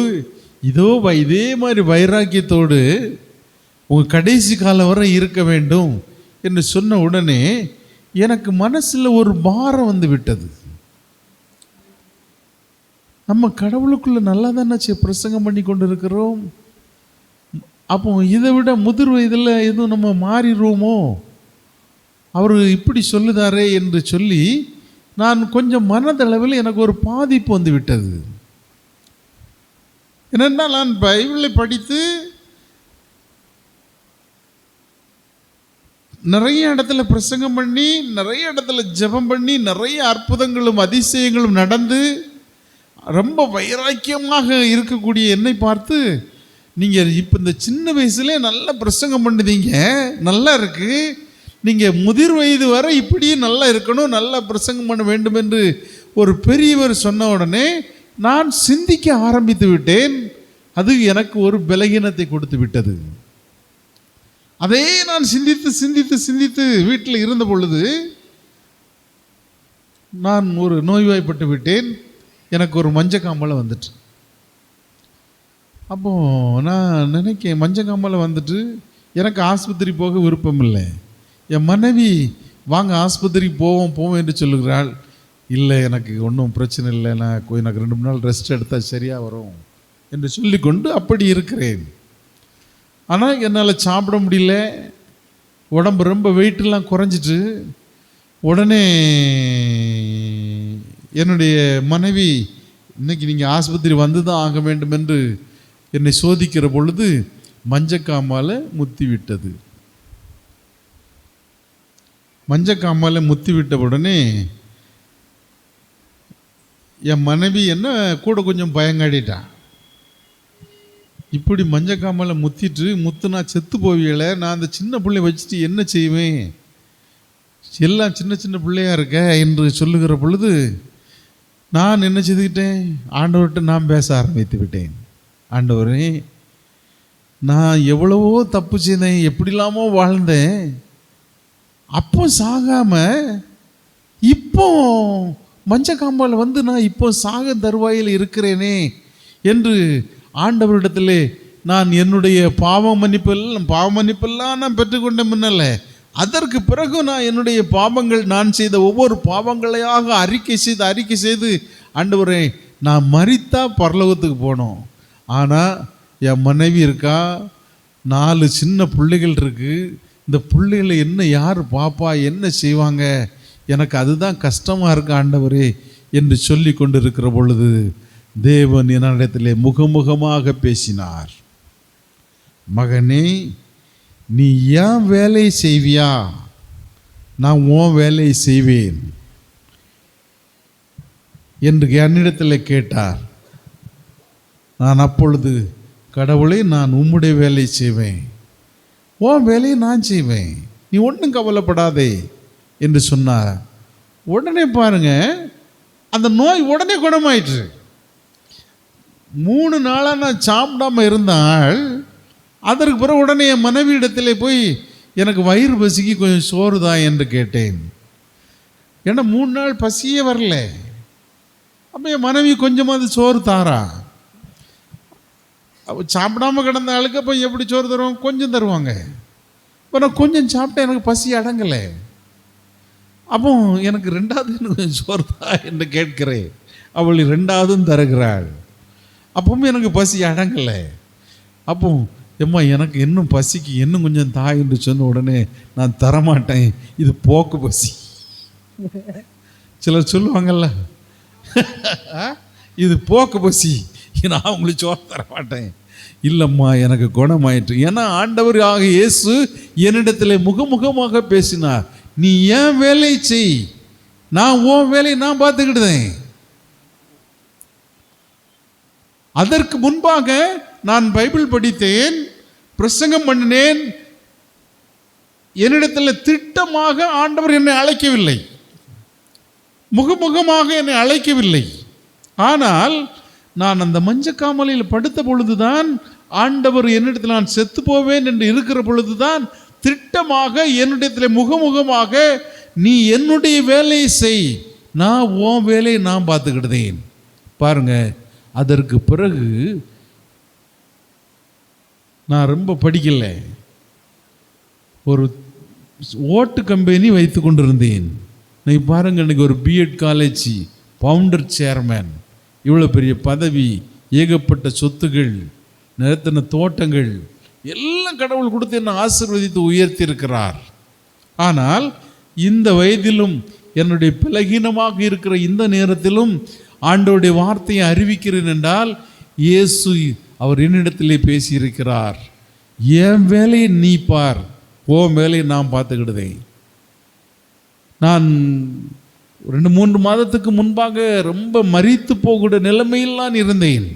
இதே மாதிரி வைராக்கியத்தோடு உங்கள் கடைசி காலம் வரை இருக்க வேண்டும் என்று சொன்ன உடனே எனக்கு மனசில் ஒரு பாரம் வந்து விட்டது. நம்ம கடவுளுக்குள்ள நல்லா தானே பிரசங்கம் பண்ணி கொண்டு இருக்கிறோம். அப்போ இதை விட முதிர் வயதில் எதுவும் நம்ம மாறிடுவோமோ, அவர் இப்படி சொல்லுதாரே என்று சொல்லி நான் கொஞ்சம் மனதளவில் எனக்கு ஒரு பாதிப்பு வந்து விட்டது. என்னென்னா, நான் பைபிளை படித்து நிறைய இடத்துல பிரசங்கம் பண்ணி, நிறைய இடத்துல ஜெபம் பண்ணி, நிறைய அற்புதங்களும் அதிசயங்களும் நடந்து ரொம்ப வைராக்கியமாக இருக்கக்கூடிய என்னை பார்த்து, நீங்கள் இப்போ இந்த சின்ன வயசுல நல்லா பிரசங்கம் பண்ணுதீங்க, நல்லா இருக்கு, நீங்கள் முதிர் வயது வரை இப்படியே நல்லா இருக்கணும், நல்லா பிரசங்கம் பண்ண வேண்டும் என்று ஒரு பெரியவர் சொன்ன உடனே நான் சிந்திக்க ஆரம்பித்து விட்டேன். அது எனக்கு ஒரு பலகீனத்தை கொடுத்து விட்டது. அதே நான் சிந்தித்து சிந்தித்து சிந்தித்து வீட்டில் இருந்த பொழுது நான் ஒரு நோய்வாய்ப்பட்டு விட்டேன். எனக்கு ஒரு மஞ்சக்காமலை வந்துட்டு. அப்போது நான் நினைக்கிறேன், மஞ்சக்காமலை வந்துட்டு எனக்கு ஆஸ்பத்திரி போக விருப்பம் இல்லை. என் மனைவி வாங்க ஆஸ்பத்திரி போவோம் என்று சொல்லுகிறாள். இல்லை, எனக்கு ஒன்றும் பிரச்சனை இல்லை, நான் எனக்கு 2 நாள் ரெஸ்ட் எடுத்தால் சரியாக வரும் என்று சொல்லிக்கொண்டு அப்படி இருக்கிறேன். ஆனால் என்னால் சாப்பிட முடியல, உடம்பு ரொம்ப வெயிட்டெல்லாம் குறைஞ்சிட்டு. உடனே என்னுடைய மனைவி, இன்னைக்கு நீங்கள் ஆஸ்பத்திரி வந்து தான் ஆக வேண்டும் என்று என்னை சோதிக்கிற பொழுது மஞ்சக்காமால முத்தி விட்டது. மஞ்சக்காமால முத்தி விட்ட உடனே என் மனைவி என்ன கூட கொஞ்சம் பயங்காடிட்டான். இப்படி மஞ்சக்காமலை முத்துனா செத்து போவியல, நான் அந்த சின்ன பிள்ளை வச்சுட்டு என்ன செய்வேன், எல்லாம் சின்ன சின்ன பிள்ளையா இருக்க என்று சொல்லுகிற பொழுது நான் என்ன செய்துக்கிட்டேன், ஆண்டவர்கிட்ட நான் பேச ஆரம்பித்து விட்டேன். ஆண்டவரே, நான் எவ்வளவோ தப்பு செய்தேன், எப்படிலாமோ வாழ்ந்தேன், அப்போ சாகாம இப்போ மஞ்சக்காம்பால் வந்து நான் இப்போ சாக தருவாயில் இருக்கிறேனே என்று ஆண்டவரிடத்திலே நான் என்னுடைய பாவ மன்னிப்பெல்லாம் நான் பெற்றுக்கொண்ட முன்னல்ல, அதற்கு பிறகு நான் என்னுடைய பாவங்கள், நான் செய்த ஒவ்வொரு பாவங்களையாக அறிக்கை செய்து ஆண்டவரே, நான் மரித்தா பரலோகத்துக்கு போனோம். ஆனால் என் மனைவி இருக்கா, 4 சின்ன பிள்ளைகள் இருக்கு, இந்த பிள்ளைகளை என்ன யார் பாப்பா, என்ன செய்வாங்க, எனக்கு அதுதான் கஷ்டமாக இருக்கு ஆண்டவரே என்று சொல்லி கொண்டு இருக்கிற பொழுது தேவன் என்னிடத்திலே முகமுகமாக பேசினார். மகனே, நீ ஏன் வேலையை செய்வியா, நான் உன் வேலையை செய்வேன் என்று என்னிடத்தில் கேட்டார். நான் அப்பொழுது, கடவுளே, நான் உம்முடைய வேலையை செய்வேன், உன் வேலையை நான் செய்வேன், நீ ஒன்றும் கவலைப்படாதே என்று சொன்னார். உடனே பாருங்க, அந்த நோய் உடனே குணமாயிற்று. 3 நாளாக நான் சாப்பிடாம இருந்தால், அதற்கு பிறகு உடனே என் மனைவி இடத்துல போய் எனக்கு வயிறு பசிக்கு கொஞ்சம் சோறு தான் என்று கேட்டேன். ஏன்னா 3 நாள் பசியே வரல. அப்போ என் மனைவி கொஞ்சமாவது சோறு தாரா. அப்போ சாப்பிடாம கிடந்த ஆளுக்கு அப்போ எப்படி சோறு தருவாங்க, கொஞ்சம் தருவாங்க. இப்போ நான் கொஞ்சம் சாப்பிட்டேன், எனக்கு பசி அடங்கலை. அப்போ எனக்கு 2வது எனக்கு சோறு தான் என்று கேட்கிறேன். அவள் 2வதும் தருகிறாள். அப்பவும் எனக்கு பசி அடங்கலை. அப்போ எம்மா, எனக்கு இன்னும் பசிக்கு இன்னும் கொஞ்சம் தா என்று சொன்ன உடனே நான் தரமாட்டேன், இது போக்கு பசி. சிலர் சொல்லுவாங்கல்ல, இது போக்கு பசி, நான் உங்களுக்கு சோறு தரமாட்டேன். இல்லைம்மா, எனக்கு குணமாயிற்று. ஏன்னா ஆண்டவர் ஆக இயேசு என்னிடத்தில் முகமுகமாக பேசினார். நீ ஏன் வேலை செய், நான் உன் வேலையை நான் பார்த்துக்கிட்டேன். அதற்கு முன்பாக நான் பைபிள் படித்தேன், பிரசங்கம் பண்ணினேன். என்னிடத்தில் திட்டமாக ஆண்டவர் என்னை அழைக்கவில்லை, முகமுகமாக என்னை அழைக்கவில்லை. ஆனால் நான் அந்த மஞ்சக்காமலையில் படுத்த பொழுதுதான் ஆண்டவர் என்னிடத்தில் நான் செத்து போவேன் என்று இருக்கிற பொழுதுதான் திட்டமாக என்னிடத்தில் முகமுகமாக, நீ என்னுடைய வேலையை செய், நான் உன் வேலையை நான் பார்த்துக்கிட்டேன். பாருங்க, அதற்கு பிறகு நான் ரொம்ப படிக்கல, ஒரு ஓட்டு கம்பெனி வைத்து கொண்டிருந்தேன். நீ பாருங்க, இன்னைக்கு ஒரு பிஎட் காலேஜ் ஃபவுண்டர் சேர்மேன், இவ்வளோ பெரிய பதவி, ஏகப்பட்ட சொத்துகள், நிலத்தின தோட்டங்கள் எல்லாம் கடவுள் கொடுத்து என்னை ஆசீர்வதித்து உயர்த்தி இருக்கிறார். ஆனால் இந்த வயதிலும் என்னுடைய பலகீனமாக இருக்கிற இந்த நேரத்திலும் ஆண்டவருடைய வார்த்தையை அறிவிக்கிறேன் என்றால், இயேசு அவர் என்னிடத்திலே பேசியிருக்கிறார், என் வேலையை நீ பார், உன் வேலையை நான் பார்த்துக்கிடுதேன். நான் 2-3 மாதத்துக்கு முன்பாக ரொம்ப மரித்து போகிற நிலைமையில் நான் இருந்தேன்.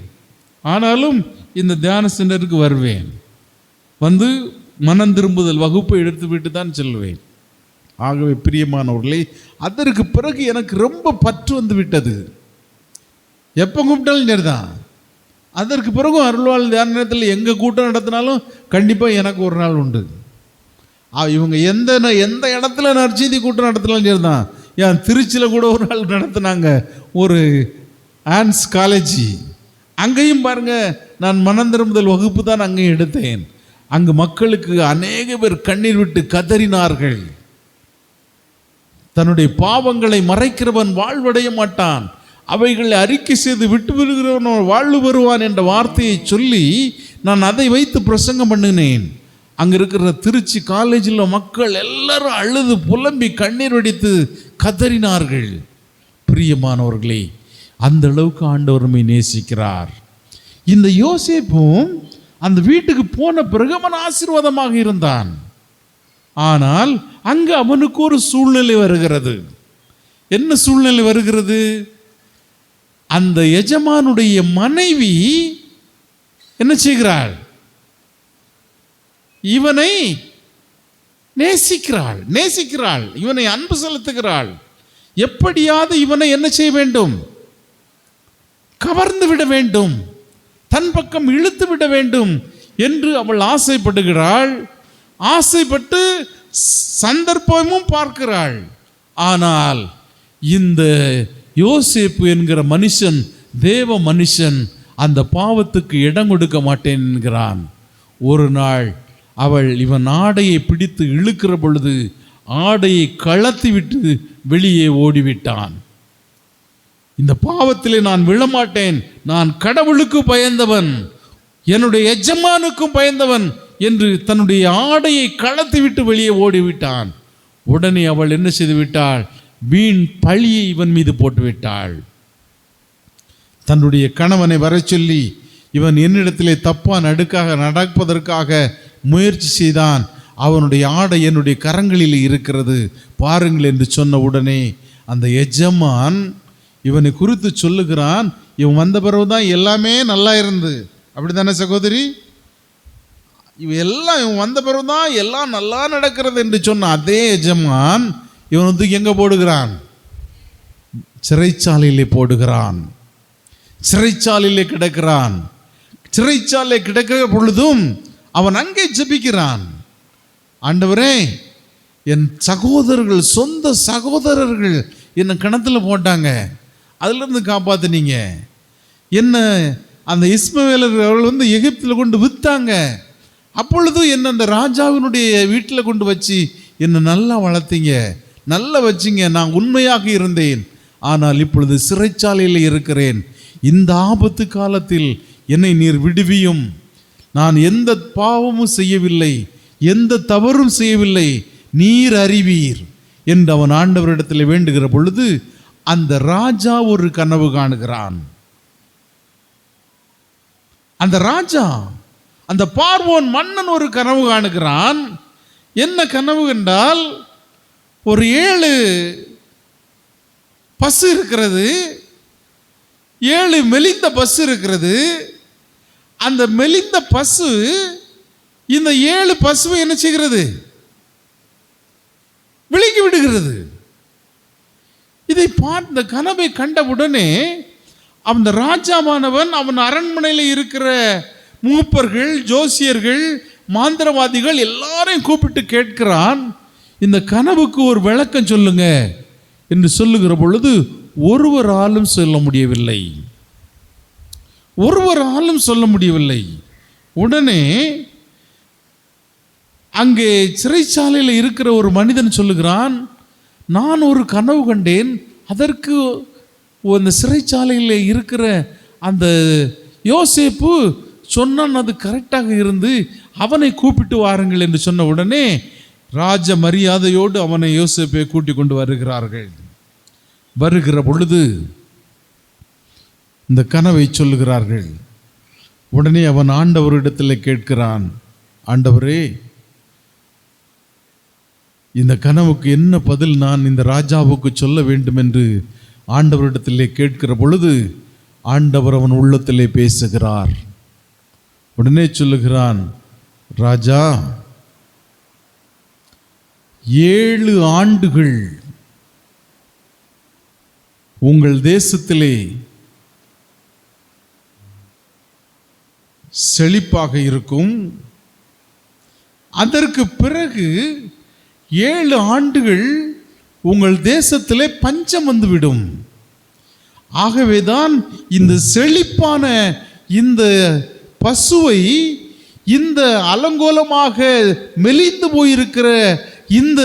ஆனாலும் இந்த தியான சென்டருக்கு வருவேன், வந்து மனம் திரும்புதல் வகுப்பை எடுத்துவிட்டு தான் செல்வேன். ஆகவே பிரியமானவர்களே, அதற்கு பிறகு எனக்கு ரொம்ப பற்று வந்து விட்டது. எப்போ கூப்பிட்டாலும் சரிதான். அதற்கு பிறகும் அருள்வாழ் தியான நேரத்தில் எங்கே கூட்டம் நடத்தினாலும் கண்டிப்பாக எனக்கு ஒரு நாள் உண்டு. இவங்க எந்த இடத்துல நற்செய்தி கூட்டம் நடத்தினாலும் சரிதான். ஏன் திருச்சியில் கூட ஒரு நாள் நடத்தினாங்க, ஒரு ஆன்ஸ் காலேஜ். அங்கேயும் பாருங்க, நான் மனம் திரும்புதல் வகுப்பு தான் அங்கேயும் எடுத்தேன். அங்கு மக்களுக்கு அநேக பேர் கண்ணீர் விட்டு கதறினார்கள். தன்னுடைய பாவங்களை மறைக்கிறவன் வாழ்வடைய மாட்டான், அவைகளை அறிக்கை செய்து விட்டு விடுகிறவன் வாழ்வு வருவான் என்ற வார்த்தையை சொல்லி நான் அதை வைத்து பிரசங்கம் பண்ணினேன். அங்கே இருக்கிற திருச்சி காலேஜில் மக்கள் எல்லாரும் அழுது புலம்பி கண்ணீர் வடித்து கதறினார்கள். பிரியமானவர்களே, அந்த அளவுக்கு ஆண்டவர் நம்மை நேசிக்கிறார். இந்த யோசேப்பும் அந்த வீட்டுக்கு போன பிறகு அவன் ஆசீர்வாதமாக இருந்தான். ஆனால் அங்கு அவனுக்கு ஒரு சூழ்நிலை வருகிறது. என்ன சூழ்நிலை வருகிறது? அந்த எஜமானுடைய மனைவி என்ன செய்கிறாள்? இவனை நேசிக்கிறாள், இவனை அன்பு செலுத்துகிறாள். எப்படியாவது இவனை என்ன செய்ய வேண்டும்? கவர்ந்து விட வேண்டும், தன் பக்கம் இழுத்து விட வேண்டும் என்று அவள் ஆசைப்படுகிறாள். ஆசைப்பட்டு சந்தர்ப்பமும் பார்க்கிறாள். ஆனால் இந்த யோசேப்பு என்கிற மனுஷன், தேவ மனுஷன், அந்த பாவத்துக்கு இடம் கொடுக்க மாட்டேன் என்கிறான். ஒரு நாள் அவள் இவன் ஆடையை பிடித்து இழுக்கிற பொழுது ஆடையை கழத்தி விட்டு வெளியே ஓடிவிட்டான். இந்த பாவத்திலே நான் விழமாட்டேன், நான் கடவுளுக்கு பயந்தவன், என்னுடைய எஜமானுக்கும் பயந்தவன் என்று தன்னுடைய ஆடையை கழத்தி விட்டு வெளியே ஓடிவிட்டான். உடனே அவள் என்ன செய்து விட்டாள்? வீண் பழியை இவன் மீது போட்டுவிட்டாள். தன்னுடைய கணவனை வர சொல்லி, இவன் என்னிடத்திலே தப்பான அடுக்காக நடப்பதற்காக முயற்சி செய்தான், அவனுடைய ஆடை என்னுடைய கரங்களில் இருக்கிறது பாருங்கள் என்று சொன்ன உடனே அந்த எஜமான் இவனை குறித்து சொல்லுகிறான், இவன் வந்த பிறகுதான் எல்லாமே நல்லா இருந்து. அப்படி தானே சகோதரி? இவன் வந்த பிறகுதான் எல்லாம் நல்லா நடக்கிறது என்று சொன்ன அதே எஜமான் இவன் வந்து எங்க போடுகிறான்? சிறைச்சாலையிலே போடுகிறான். சிறைச்சாலையிலே கிடக்கிறான். சிறைச்சாலை கிடக்கிற பொழுதும் அவன் அங்கே ஜெபிக்கிறான், ஆண்டவரே, என் சகோதரர்கள், சொந்த சகோதரர்கள் என்னை கிணத்துல போட்டாங்க, அதிலிருந்து காப்பாத்தினீங்க. என்ன அந்த இஸ்மவேலர் அவர்கள் வந்து எகிப்தில் கொண்டு விற்றாங்க, அப்பொழுதும் என்ன அந்த ராஜாவினுடைய வீட்டில் கொண்டு வச்சு என்னை நல்லா வளர்த்தீங்க, நல்லா வச்சிங்க, நான் உண்மையாக இருந்தேன். ஆனால் இப்பொழுது சிறைச்சாலையில் இருக்கிறேன். இந்த ஆபத்து காலத்தில் என்னை நீர் விடுவியும். நான் எந்த பாவமும் செய்யவில்லை, எந்த தவறும் செய்யவில்லை, நீர் அறிவீர் என்று அவன் ஆண்டவரிடத்தில் வேண்டுகிற பொழுது அந்த ராஜா ஒரு கனவு காணுகிறான். அந்த ராஜா, அந்த பார்வோன் மன்னன் ஒரு கனவு காணுகிறான். என்ன கனவு என்றால், ஒரு 7 பசு இருக்கிறது, 7 மெலிந்த பசு இருக்கிறது. அந்த மெலிந்த பசு இந்த 7 பசுவை என்ன செய்கிறது? விலக்கி விடுகிறது. இதை பார்த்த இந்த கனவை கண்டவுடனே அந்த ராஜாவானவன் அவன் அரண்மனையில் இருக்கிற மூப்பர்கள், ஜோசியர்கள், மாந்திரவாதிகள் எல்லாரையும் கூப்பிட்டு கேட்கிறான், இந்த கனவுக்கு ஒரு விளக்கம் சொல்லுங்க என்று சொல்லுகிற பொழுது ஒருவராலும் சொல்ல முடியவில்லை. உடனே அங்கே சிறைச்சாலையில் இருக்கிற ஒரு மனிதன் சொல்லுகிறான், நான் ஒரு கனவு கண்டேன், அதற்கு அந்த சிறைச்சாலையில் இருக்கிற அந்த யோசேப்பு சொன்னான், அது கரெக்டாக இருந்து அவனை கூப்பிட்டு வாருங்கள் என்று சொன்ன உடனே ராஜ மரியாதையோடு அவனை யோசேப்பை கூட்டி கொண்டு வருகிறார்கள். வருகிற பொழுது இந்த கனவை சொல்லுகிறார்கள். உடனே அவன் ஆண்டவரிடத்தில் கேட்கிறான், ஆண்டவரே, இந்த கனவுக்கு என்ன பதில் நான் இந்த ராஜாவுக்கு சொல்ல வேண்டும் என்று ஆண்டவரிடத்திலே கேட்கிற பொழுது ஆண்டவர் அவன் உள்ளத்திலே பேசுகிறார். உடனே சொல்லுகிறான், ராஜா, 7 ஆண்டுகள் உங்கள் தேசத்திலே செழிப்பாக இருக்கும். அதற்கு பிறகு 7 ஆண்டுகள் உங்கள் தேசத்திலே பஞ்சம் வந்துவிடும். ஆகவேதான் இந்த செழிப்பான இந்த பசுவை இந்த அலங்கோலமாக மெலிந்து போயிருக்கிற இந்த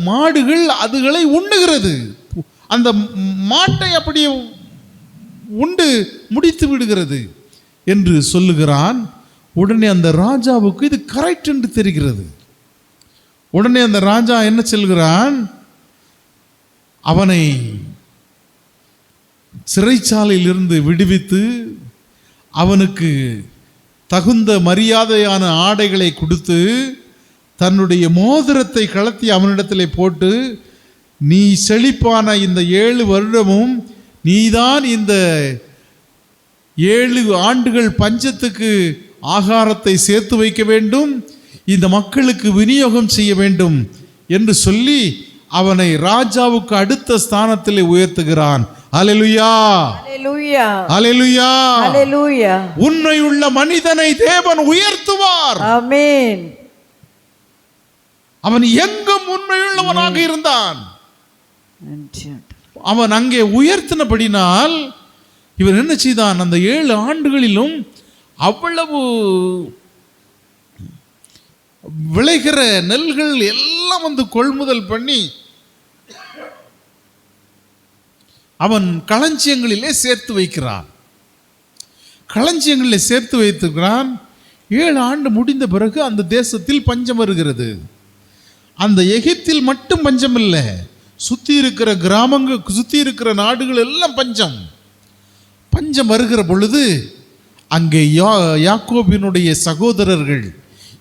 மாடுகள் அதுகளை உண்ணுகிறது. அந்த மாட்டை அப்படியே உண்டு முடித்து விடுகிறது என்று சொல்லுகிறான். உடனே அந்த ராஜாவுக்கு இது கரெக்ட் என்று தெரிகிறது. உடனே அந்த ராஜா என்ன சொல்கிறான், அவனை சிறைச்சாலையில் இருந்து விடுவித்து அவனுக்கு தகுந்த மரியாதையான ஆடைகளை கொடுத்து தன்னுடைய மோதிரத்தை கலத்தி அவனிடத்தில் போட்டு, நீ செழிப்பான இந்த 7 வருடமும் நீதான் இந்த 7 ஆண்டுகள் பஞ்சத்துக்கு ஆகாரத்தை சேர்த்து வைக்க வேண்டும், இந்த மக்களுக்கு விநியோகம் செய்ய வேண்டும் என்று சொல்லி அவனை ராஜாவுக்கு அடுத்த ஸ்தானத்திலே உயர்த்துகிறான். அல்லேலூயா, அல்லேலூயா, அல்லேலூயா, அல்லேலூயா. உண்மையுள்ள மனிதனை தேவன் உயர்த்துவார். ஆமென். அவன் எங்கும் உண்மையுள்ளவனாக இருந்தான். நன்றி. அவன் அங்கே உயர்த்தினபடினால் இவன் என்ன செய்தான், அந்த 7 ஆண்டுகளிலும் அவ்வளவு விளைகிற நெல்கள் எல்லாம் வந்து கொள்முதல் பண்ணி அவன் களஞ்சியங்களிலே சேர்த்து வைக்கிறான். களஞ்சியங்களிலே சேர்த்து வைத்திருக்கிறான். 7 ஆண்டு முடிந்த பிறகு அந்த தேசத்தில் பஞ்சம் வருகிறது. அந்த எகிப்தில் மட்டும் பஞ்சம் இல்லை, சுற்றி இருக்கிற கிராமங்கள், சுற்றி இருக்கிற நாடுகள் எல்லாம் பஞ்சம். பஞ்சம் வருகிற பொழுது அங்கே யாக்கோபினுடைய சகோதரர்கள்,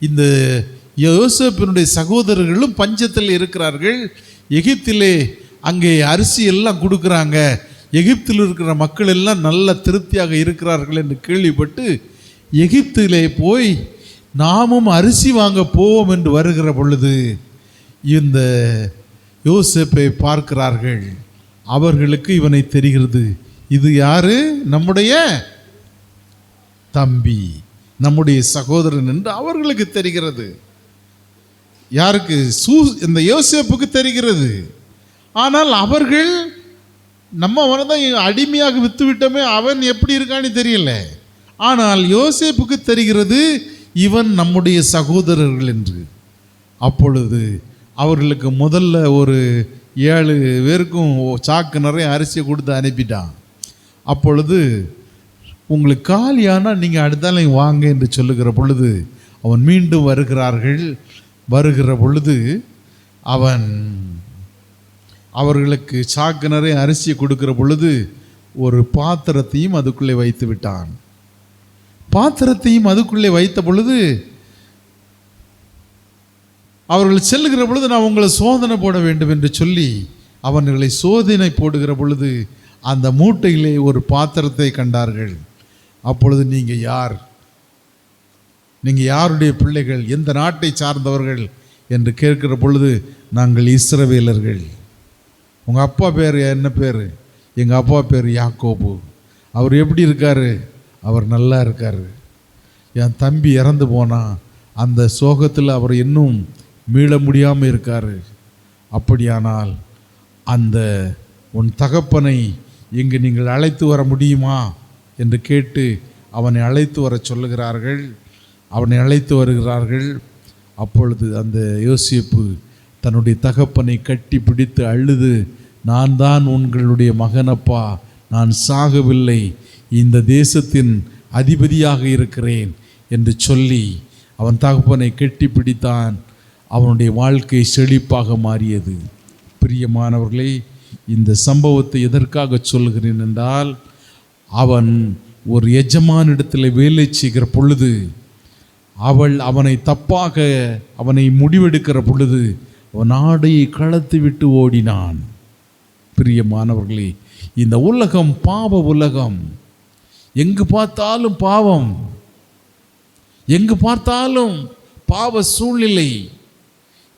இந்த யோசேப்பினுடைய சகோதரர்களும் பஞ்சத்தில் இருக்கிறார்கள். எகிப்திலே அங்கே அரிசி எல்லாம் கொடுக்குறாங்க, எகிப்தில் இருக்கிற மக்கள் எல்லாம் நல்ல திருப்தியாக இருக்கிறார்கள் என்று கேள்விப்பட்டு எகிப்திலே போய் நாமும் அரிசி வாங்க போவோம் என்று வருகிற பொழுது இந்த யோசேப்பை பார்க்கிறார்கள். அவர்களுக்கு இவனை தெரிகிறது, இது யாரு, நம்முடைய தம்பி, நம்முடைய சகோதரன் என்று அவர்களுக்கு தெரிகிறது. யாருக்கு? இந்த யோசேப்புக்கு தெரிகிறது. ஆனால் அவர்கள் நம்ம அவனை தான் அடிமையாக வித்து விட்டோமே, அவன் எப்படி இருக்கான்னு தெரியல. ஆனால் யோசேப்புக்கு தெரிகிறது இவன் நம்முடைய சகோதரர்கள் என்று. அப்பொழுது அவர்களுக்கு முதல்ல ஒரு 7 பேருக்கும் சாக்கு நிறைய அரிசியை கொடுத்து அனுப்பிட்டான். அப்பொழுது உங்களுக்கு காலியானால் நீங்கள் அடுத்தால வாங்க என்று சொல்லுகிற பொழுது அவன் மீண்டும் வருகிறார்கள். வருகிற பொழுது அவன் அவர்களுக்கு சாக்கு நிறைய அரிசியை கொடுக்கிற பொழுது ஒரு பாத்திரத்தையும் அதுக்குள்ளே வைத்து விட்டான். பாத்திரத்தையும் அதுக்குள்ளே வைத்த பொழுது அவர்கள் செல்லுகிற பொழுது நான் உங்களை சோதனை போட வேண்டும் என்று சொல்லி அவர்களை சோதனை போடுகிற பொழுது அந்த மூட்டையிலே ஒரு பாத்திரத்தை கண்டார்கள். அப்பொழுது நீங்கள் யார், நீங்கள் யாருடைய பிள்ளைகள், எந்த நாட்டை சார்ந்தவர்கள் என்று கேட்கிற பொழுது நாங்கள் இஸ்ரவேலர்கள். உங்கள் அப்பா பேர் என்ன பேர்? எங்கள் அப்பா பேர் யாக்கோபு. அவர் எப்படி இருக்கார்? அவர் நல்லா இருக்கார். என் தம்பி இறந்து போனான், அந்த சோகத்தில் அவர் இன்னும் மீள முடியாமல் இருக்கார். அப்படியானால் அந்த உன் தகப்பனை இங்கு நீங்கள் அழைத்து வர முடியுமா என்று கேட்டு அவனை அழைத்து வர சொல்லுகிறார்கள். அவனை அழைத்து வருகிறார்கள். அப்பொழுது அந்த யோசேப்பு தன்னுடைய தகப்பனை கட்டி பிடித்து அழுது, நான் தான் உங்களுடைய மகனப்பா, நான் சாகவில்லை, இந்த தேசத்தின் அதிபதியாக இருக்கிறேன் என்று சொல்லி அவன் தகப்பனை கெட்டி பிடித்தான். அவனுடைய வாழ்க்கை செழிப்பாக மாறியது. பிரியமானவர்களே, இந்த சம்பவத்தை எதற்காக சொல்கிறேன் என்றால், அவன் ஒரு எஜமானிடத்தில் வேலை செய்கிற பொழுது அவனை தப்பாக அவனை முடிவெடுக்கிற பொழுது அவன் ஆடையை கழத்தி விட்டு ஓடினான். பிரியமானவர்களே, இந்த உலகம் பாவ உலகம். எங்கு பார்த்தாலும் பாவம், எங்கு பார்த்தாலும் பாவ சூழ்நிலை.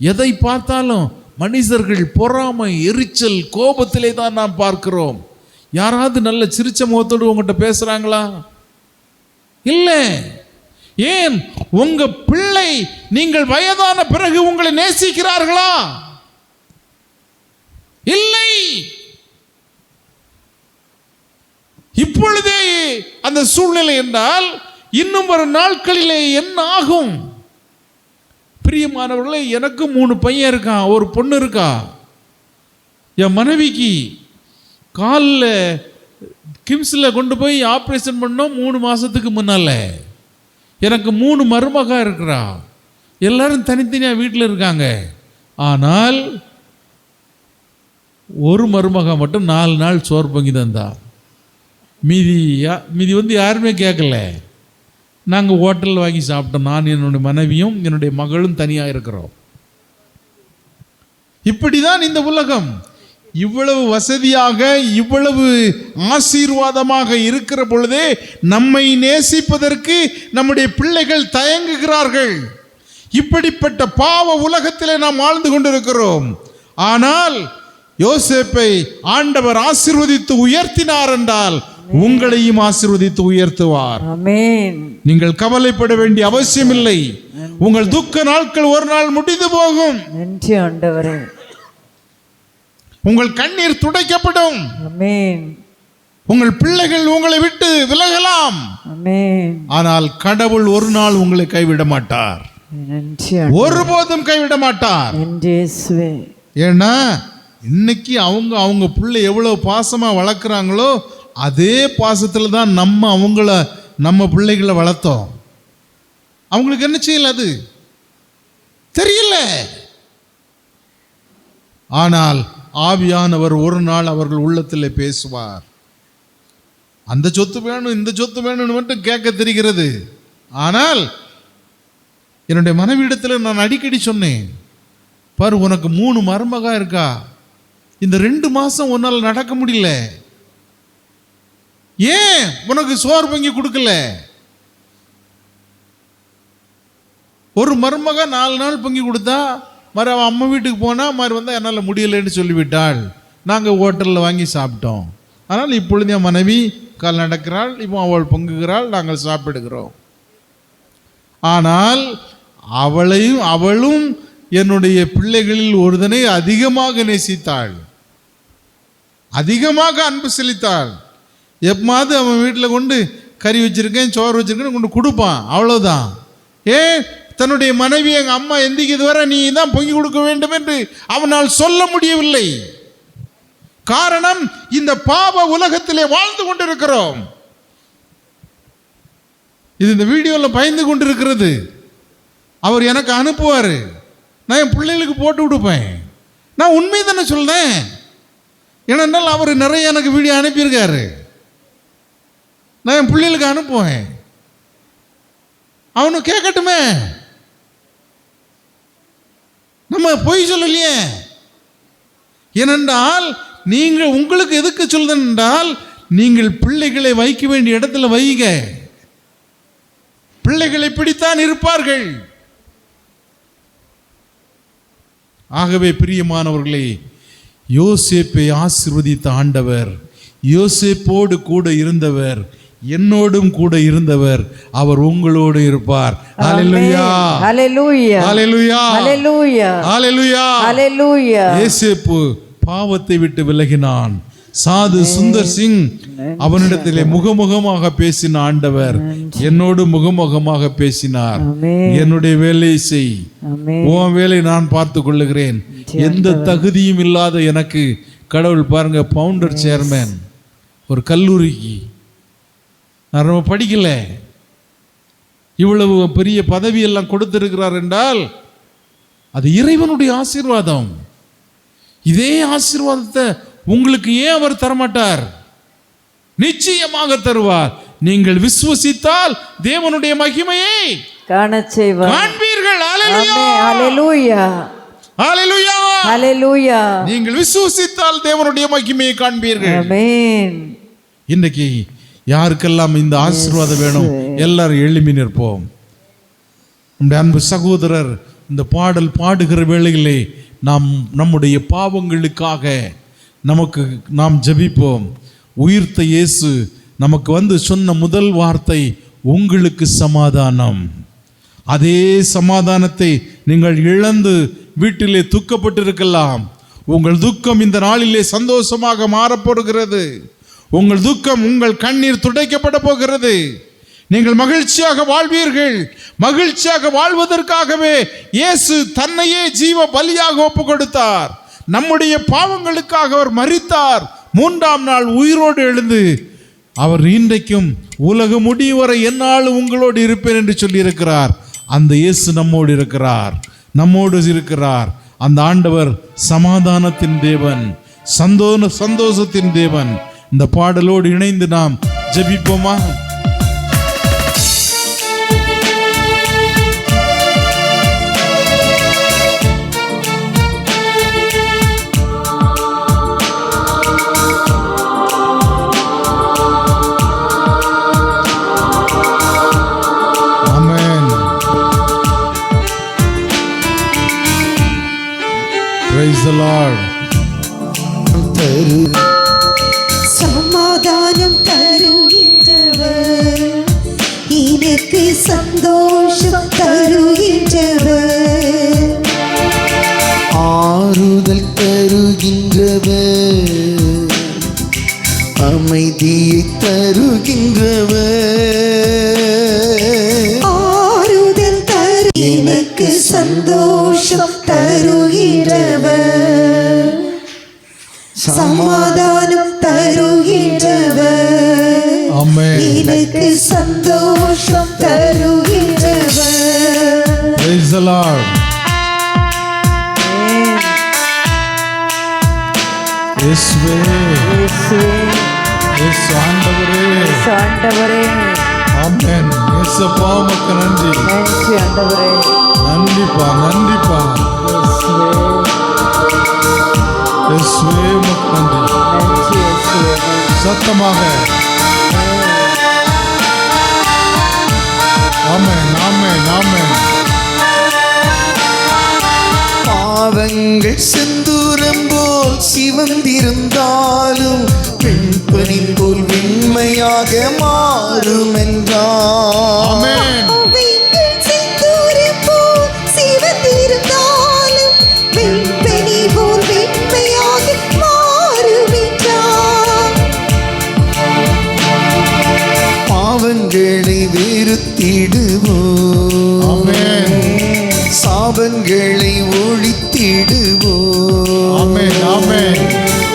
எதை பார்த்தாலும் மனிதர்கள் பொறாமை, எரிச்சல், கோபத்திலே தான் நாம் பார்க்கிறோம். யாராவது நல்ல சிரிச்ச முகத்தோடு உங்கள்கிட்ட பேசுறாங்களா? இல்லை. ஏன்? உங்க பிள்ளை நீங்கள் வயதான பிறகு உங்களை நேசிக்கிறார்களா? இல்லை. இப்பொழுதே அந்த சூழ்நிலை என்றால் இன்னும் ஒரு நாட்களிலே என்ன ஆகும்? பிரியமானவர்களே, எனக்கு 3 பையன் இருக்கான், ஒரு பொண்ணு இருக்கா. என் மனைவிக்கு காலில் கிம்ஸில் கொண்டு போய் ஆப்ரேஷன் பண்ணோம் 3 மாதத்துக்கு முன்னால. எனக்கு 3 மருமக இருக்கிறா. எல்லாரும் தனித்தனியாக வீட்டில் இருக்காங்க. ஆனால் ஒரு மருமக மட்டும் 4 நாள் சோறு பொங்கி தந்தா. மீதி யாருமே கேட்கல. நாங்கள் ஹோட்டலில் வாங்கி சாப்பிட்டோம். நான், என்னுடைய மனைவியும் என்னுடைய மகளும் தனியாக இருக்கிறோம். இப்படி தான் இந்த உலகம். இவ்வளவு வசதியாக, இவ்வளவு ஆசீர்வாதமாக இருக்கிற பொழுதே நம்மை நேசிப்பதற்கு நம்முடைய பிள்ளைகள் தயங்குகிறார்கள். இப்படிப்பட்ட பாவ உலகத்திலே நாம் வாழ்ந்து கொண்டிருக்கிறோம். ஆனால் யோசேப்பை ஆண்டவர் ஆசீர்வதித்து உயர்த்தினார் என்றால் உங்களையும் ஆசீர்வதித்து உயர்த்துவார். ஆமென். நீங்கள் கவலைப்பட வேண்டிய அவசியம் இல்லை. உங்கள் துக்க நாட்கள் ஒரு நாள் முடிந்து போகும். நன்றி ஆண்டவரே. உங்கள் கண்ணீர் துடைக்கப்படும். ஆமென். உங்கள் பிள்ளைகள் உங்களை விட்டு விலகலாம். ஆமென். ஆனால் கடவுள் ஒரு நாள் உங்களை கைவிட மாட்டார். நன்றி. ஒருபோதும் கைவிட மாட்டார். நன்றி இயேசுவே. ஏன்னா இன்னைக்கு அவங்க பிள்ளை எவ்வளவு பாசமா வளர்க்குறாங்களோ அதே பாசத்துல தான் நம்ம பிள்ளைகளை வளர்த்தோம். அவங்களுக்கு என்ன செய்யல அது தெரியல. ஆனால் ஆவியானவர் ஒரு நாள் அவர்கள் உள்ளத்தில் பேசுவார். அந்த சொத்து வேணும், இந்த சொத்து வேணும்னு மட்டும் கேட்க தெரிகிறது. ஆனால் என்னுடைய மனைவியிடத்தில் நான் அடிக்கடி சொன்னேன், பாரு, உனக்கு 3 மருமகா இருக்கா, இந்த 2 மாசம் உன்னால் நடக்க முடியல. ஏன் உனக்கு சோறு பொங்கி கொடுக்கல? ஒரு மருமக 4 நாள் பொங்கி கொடுத்தா, மறு அவன் அம்மா வீட்டுக்கு போனால் மறு வந்தால் என்னால் முடியலைன்னு சொல்லிவிட்டாள். நாங்கள் ஹோட்டலில் வாங்கி சாப்பிட்டோம். ஆனால் இப்பொழுது என் மனைவி கால் நடக்கிறாள், இப்போ அவள் பொங்குகிறாள், நாங்கள் சாப்பிடுகிறோம். ஆனால் அவளும் என்னுடைய பிள்ளைகளில் ஒருதனை அதிகமாக நேசித்தாள், அதிகமாக அன்பு செலுத்தாள். எப்பமாவது அவன் வீட்டில் கொண்டு கறி வச்சிருக்கேன், சோறு வச்சிருக்கேன்னு கொண்டு கொடுப்பான், அவ்வளோதான். தன்னுடைய மனைவி எங்கள் அம்மா எந்திக்கிறது வரை நீ தான் பொங்கி கொடுக்க வேண்டும் என்று அவனால் சொல்ல முடியவில்லை. காரணம், இந்த பாவ உலகத்திலே வாழ்ந்து கொண்டிருக்கிறோம். இது இந்த வீடியோவில் பயந்து கொண்டிருக்கிறது. அவர் எனக்கு அனுப்புவார், நான் என் பிள்ளைகளுக்கு போட்டு கொடுப்பேன். நான் உண்மை தானே சொல்றேன். ஏனென்றால் அவர் நிறைய எனக்கு வீடியோ அனுப்பியிருக்காரு. நான் என் பிள்ளைகளுக்கு அனுப்புவேன். அவனு கேட்கட்டுமே, நம்ம பொய் சொல்லலையே. ஏனென்றால் நீங்கள் உங்களுக்கு எதுக்கு சொல்லுதன் என்றால், நீங்கள் பிள்ளைகளை வைக்க வேண்டிய இடத்துல வைங்க. பிள்ளைகளை பிடித்தான் இருப்பார்கள். ஆகவே பிரியமானவர்களே, யோசேப்பை ஆசீர்வதித்த ஆண்டவர், யோசேப்போடு கூட இருந்தவர், என்னோடும் கூட இருந்தவர், அவர் உங்களோடு இருப்பார். ஹல்லேலூயா, ஹல்லேலூயா, ஹல்லேலூயா, ஹல்லேலூயா, ஹல்லேலூயா, ஹல்லேலூயா. யோசேப்பு பாவத்தை விட்டு விலகினான். சாது சுந்தர் சிங் அவனிடத்திலே முகமுகமாக பேசின ஆண்டவர் என்னோடு முகமுகமாக பேசினார். என்னுடைய வேலையை செய், உன் வேலை நான் பார்த்து கொள்ளுகிறேன். எந்த தகுதியும் இல்லாத எனக்கு கடவுள் பாருங்க, ஃபவுண்டர் சேர்மேன், ஒரு கல்லூரிக்கு நான் ரொம்ப படிக்கல, இவ்வளவு பெரிய பதவியெல்லாம் கொடுத்திருக்கிறார் என்றால் அது இறைவனுடைய ஆசீர்வாதம். இதே ஆசீர்வாதத்தை உங்களுக்கு ஏன் அவர் தரமாட்டார்? நிச்சயமாக தருவார். நீங்கள் விசுவசித்தால் தேவனுடைய மகிமையை காணச் செய்வார். காண்பீர்கள். ஹalleluya, ஹalleluya, ஹalleluya. நீங்கள் விசுவசித்தால் தேவனுடைய மகிமையை காண்பீர்கள். ஆமென். இன்றைக்கு யாருக்கெல்லாம் இந்த ஆசீர்வாதம் வேணும், எல்லாரும் எழும்பி நிற்போம். நம்முடைய அன்பு சகோதரர் இந்த பாடல் பாடுகிற வேளையிலே நம்முடைய பாவங்களுக்காக நாம் ஜெபிப்போம். உயிர்த்த இயேசு நமக்கு வந்து சொன்ன முதல் வார்த்தை, உங்களுக்கு சமாதானம். அதே சமாதானத்தை நீங்கள் இழந்து வீட்டிலே துக்கப்பட்டிருக்கலாம். உங்கள் துக்கம் இந்த நாளிலே சந்தோஷமாக மாறப்போகிறது. உங்கள் துக்கம், உங்கள் கண்ணீர் துடைக்கப்பட போகிறது. நீங்கள் மகிழ்ச்சியாக வாழ்வீர்கள். மகிழ்ச்சியாக வாழ்வதற்காகவே இயேசு தன்னையே ஜீவ பலியாக ஒப்பு கொடுத்தார். நம்முடைய பாவங்களுக்காக அவர் மரித்தார். 3ஆம் நாள் உயிரோடு எழுந்து அவர் இன்றைக்கும் உலக முடியும் வரை என்னாலும் உங்களோடு இருப்பேன் என்று சொல்லியிருக்கிறார். அந்த இயேசு நம்மோடு இருக்கிறார், நம்மோடு இருக்கிறார். அந்த ஆண்டவர் சமாதானத்தின் தேவன், சந்தோஷத்தின் தேவன். இந்த பாடலோடு இணைந்து நாம் ஜெபிப்போமா? Praise the Lord. சமாதானம் தருகின்றவர், எனக்கு சந்தோஷம் தருகின்றவர், ஆறுதல் தருகின்றவர், அமைதியை தருகின்றவர், ஆறுதல் தரு எனக்கு சந்தோஷம் தருகின்றவர், சமாதானம் தருகின்றவர், ஆமென். எனக்கு சந்தோஷம் தருகின்றவர். Praise the Lord. இயேசுவே, இயேசு ஆண்டவரே, ஆண்டவரே, ஆமென். இயேசுப்பா, உமக்கு நன்றி. நன்றி ஆண்டவரே. நன்றிப்பா, நன்றிப்பா. இயேசுவே, உமக்கு நன்றி. நன்றி இயேசுவே. சத்தமாக ஆமென், ஆமென், ஆமென். பாவங்கள் செந்தூரம் போல் சிவந்திருந்தாலும் பெண்பனி போல் வெண்மையாக மாறும் என்றார். ஆமென். அவைகள் செந்தூரம் போல் சிவந்திருந்தாலும் வெண்பனி போல் வெண்மையாக மாறும் என்றார். பாவங்களை வெறுத்திடுவோம், ஆமென். சாபங்களை ஒழித்திடுவோம், ஆமென், ஆமென்.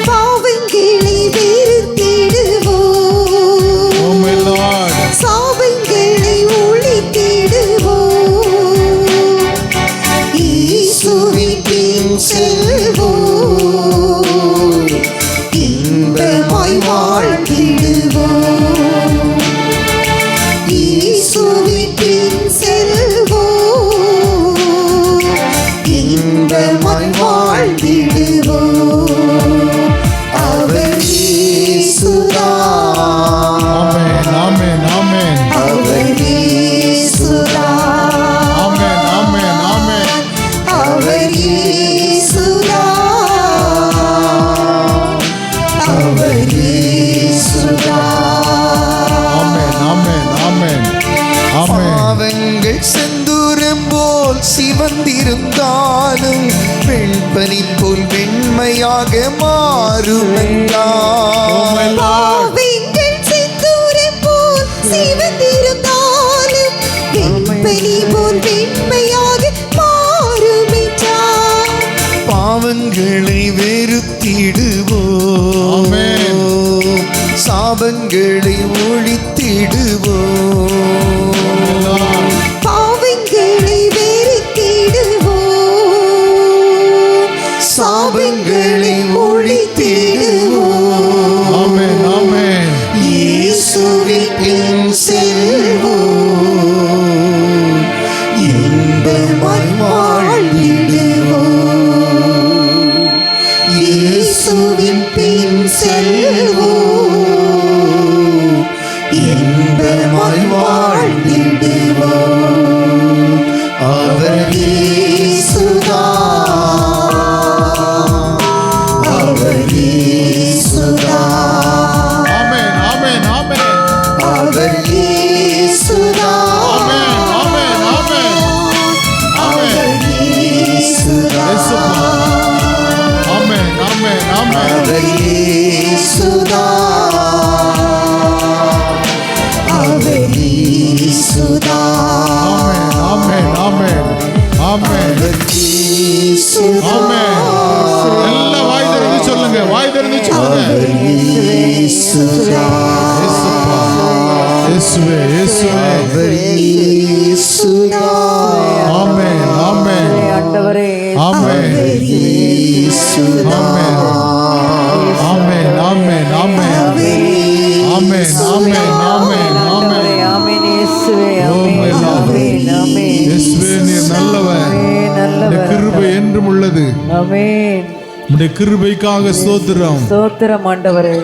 பாவங்களை வெறுத்திடுவோம், Oh my Lord. சாபங்களை ஒழித்திடுவோம், இயேசுவின் பின் செல்வோம், இன்பமாய் வாழ்ந்திடுவோம், இயேசுவின் பின் செல்வோம், இன்பமாய் வாழ்ந்திடுவோம். அவர் இயேசுதான், ஆமென், ஆமென், ஆமென். அவர் இயேசுதான், ஆமென், ஆமென், ஆமென். அவர் இயேசுதான், அவர் இயேசுதான். ஆமென், ஆமென், ஆமென், ஆமென். பாவங்கள் செந்தூரம் போல் சிவந்திருந்தாலும் பெண்பனி போல் வெண்மையாக மாறும் என்றார். பாவங்கள் செந்தூரம் போல் சிவந்திருந்தாலும் வெண்பனி போல் வெண்மையாக மாறும் என்றார். பாவங்களை வெறுத்திடுவோம், ஆமென். சாபங்களை ஒழித்திடுவோம், பாவங்களை வெறுத்திடுவோம், சாபங்களை ஒழித்திடுவோம். ஆமென் ஆமென். இயேசுவின் பின் செல்வோம், இன்பமாய் வாழ்ந்திடுவோம். இயேசுவின் பின் செல்வோம், இன்பமாய் வாழ்ந்திடுவோம். அவர் இயேசுதான், அவர் இயேசுதான், ஆமென் ஆமென் ஆமென். அவர் இயேசுதான், ஆமென் ஆமென் ஆமென். அவர் இயேசுதான், ஆமென் ஆமென் ஆமென். அவர் இயேசுதான், அவர் இயேசுதான், ஆமென் ஆமென் ஆமென். அவர் இயேசுதான், ஆமென். எல்லாம் வாய் திறந்து சொல்லுங்க, வாய் திறந்து சொல்லுங்க. அவர் இயேசுதான், இயேசுவே இயேசுவே. அவர் இயேசுதான், ஆமென் ஆமென் ஆண்டவரே ஆமென் அவர் இயேசுதான், ஆமென் ஆமென் ஆமென் ஆமென் ஆமென் ஆமென் ஆமென். ஆமென் இயேசுவே ஆமென் ஆமென் ஆமென். இயேசுவே நீர் நல்லவர், உம்முடைய கிருபை என்றும் உள்ளது. ஆமென். உம்முடைய கிருபைக்காக ஸ்தோத்திரம், ஸ்தோத்திரம் ஆண்டவரே,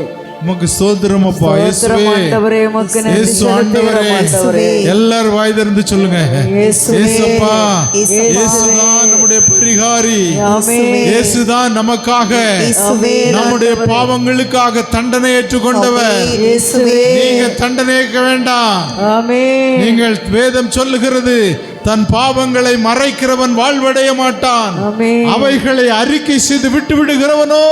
உமக்கு ஸ்தோத்திரம் அப்பா. ஸ்தோத்திரம் இயேசுவே ஆண்டவரே, உமக்கு நன்றி இயேசு ஆண்டவரே. செலுத்துகிறோம் ஆண்டவரே. எல்லாரும் வாய் திறந்து சொல்லுங்க, இயேசுவே, இயேசுப்பா. இயேசுப்பா. இயேசுதான் நம்முடைய பரிகாரி, ஆமென். இயேசுதான் நமக்காக ஆமென். நம்முடைய பாவங்களுக்காக தண்டனை ஏற்றுக்கொண்டவர். இயேசுவே, நீங்க தண்டனை ஏற்க வேண்டாம். ஆமென். நீங்கள் வேதம் சொல்லுகிறது, தன் பாவங்களை மறைக்கிறவன் வாழ்வடைய மாட்டான், ஆமென். அவைகளை அறிக்கை செய்து விட்டு விடுகிறவனோ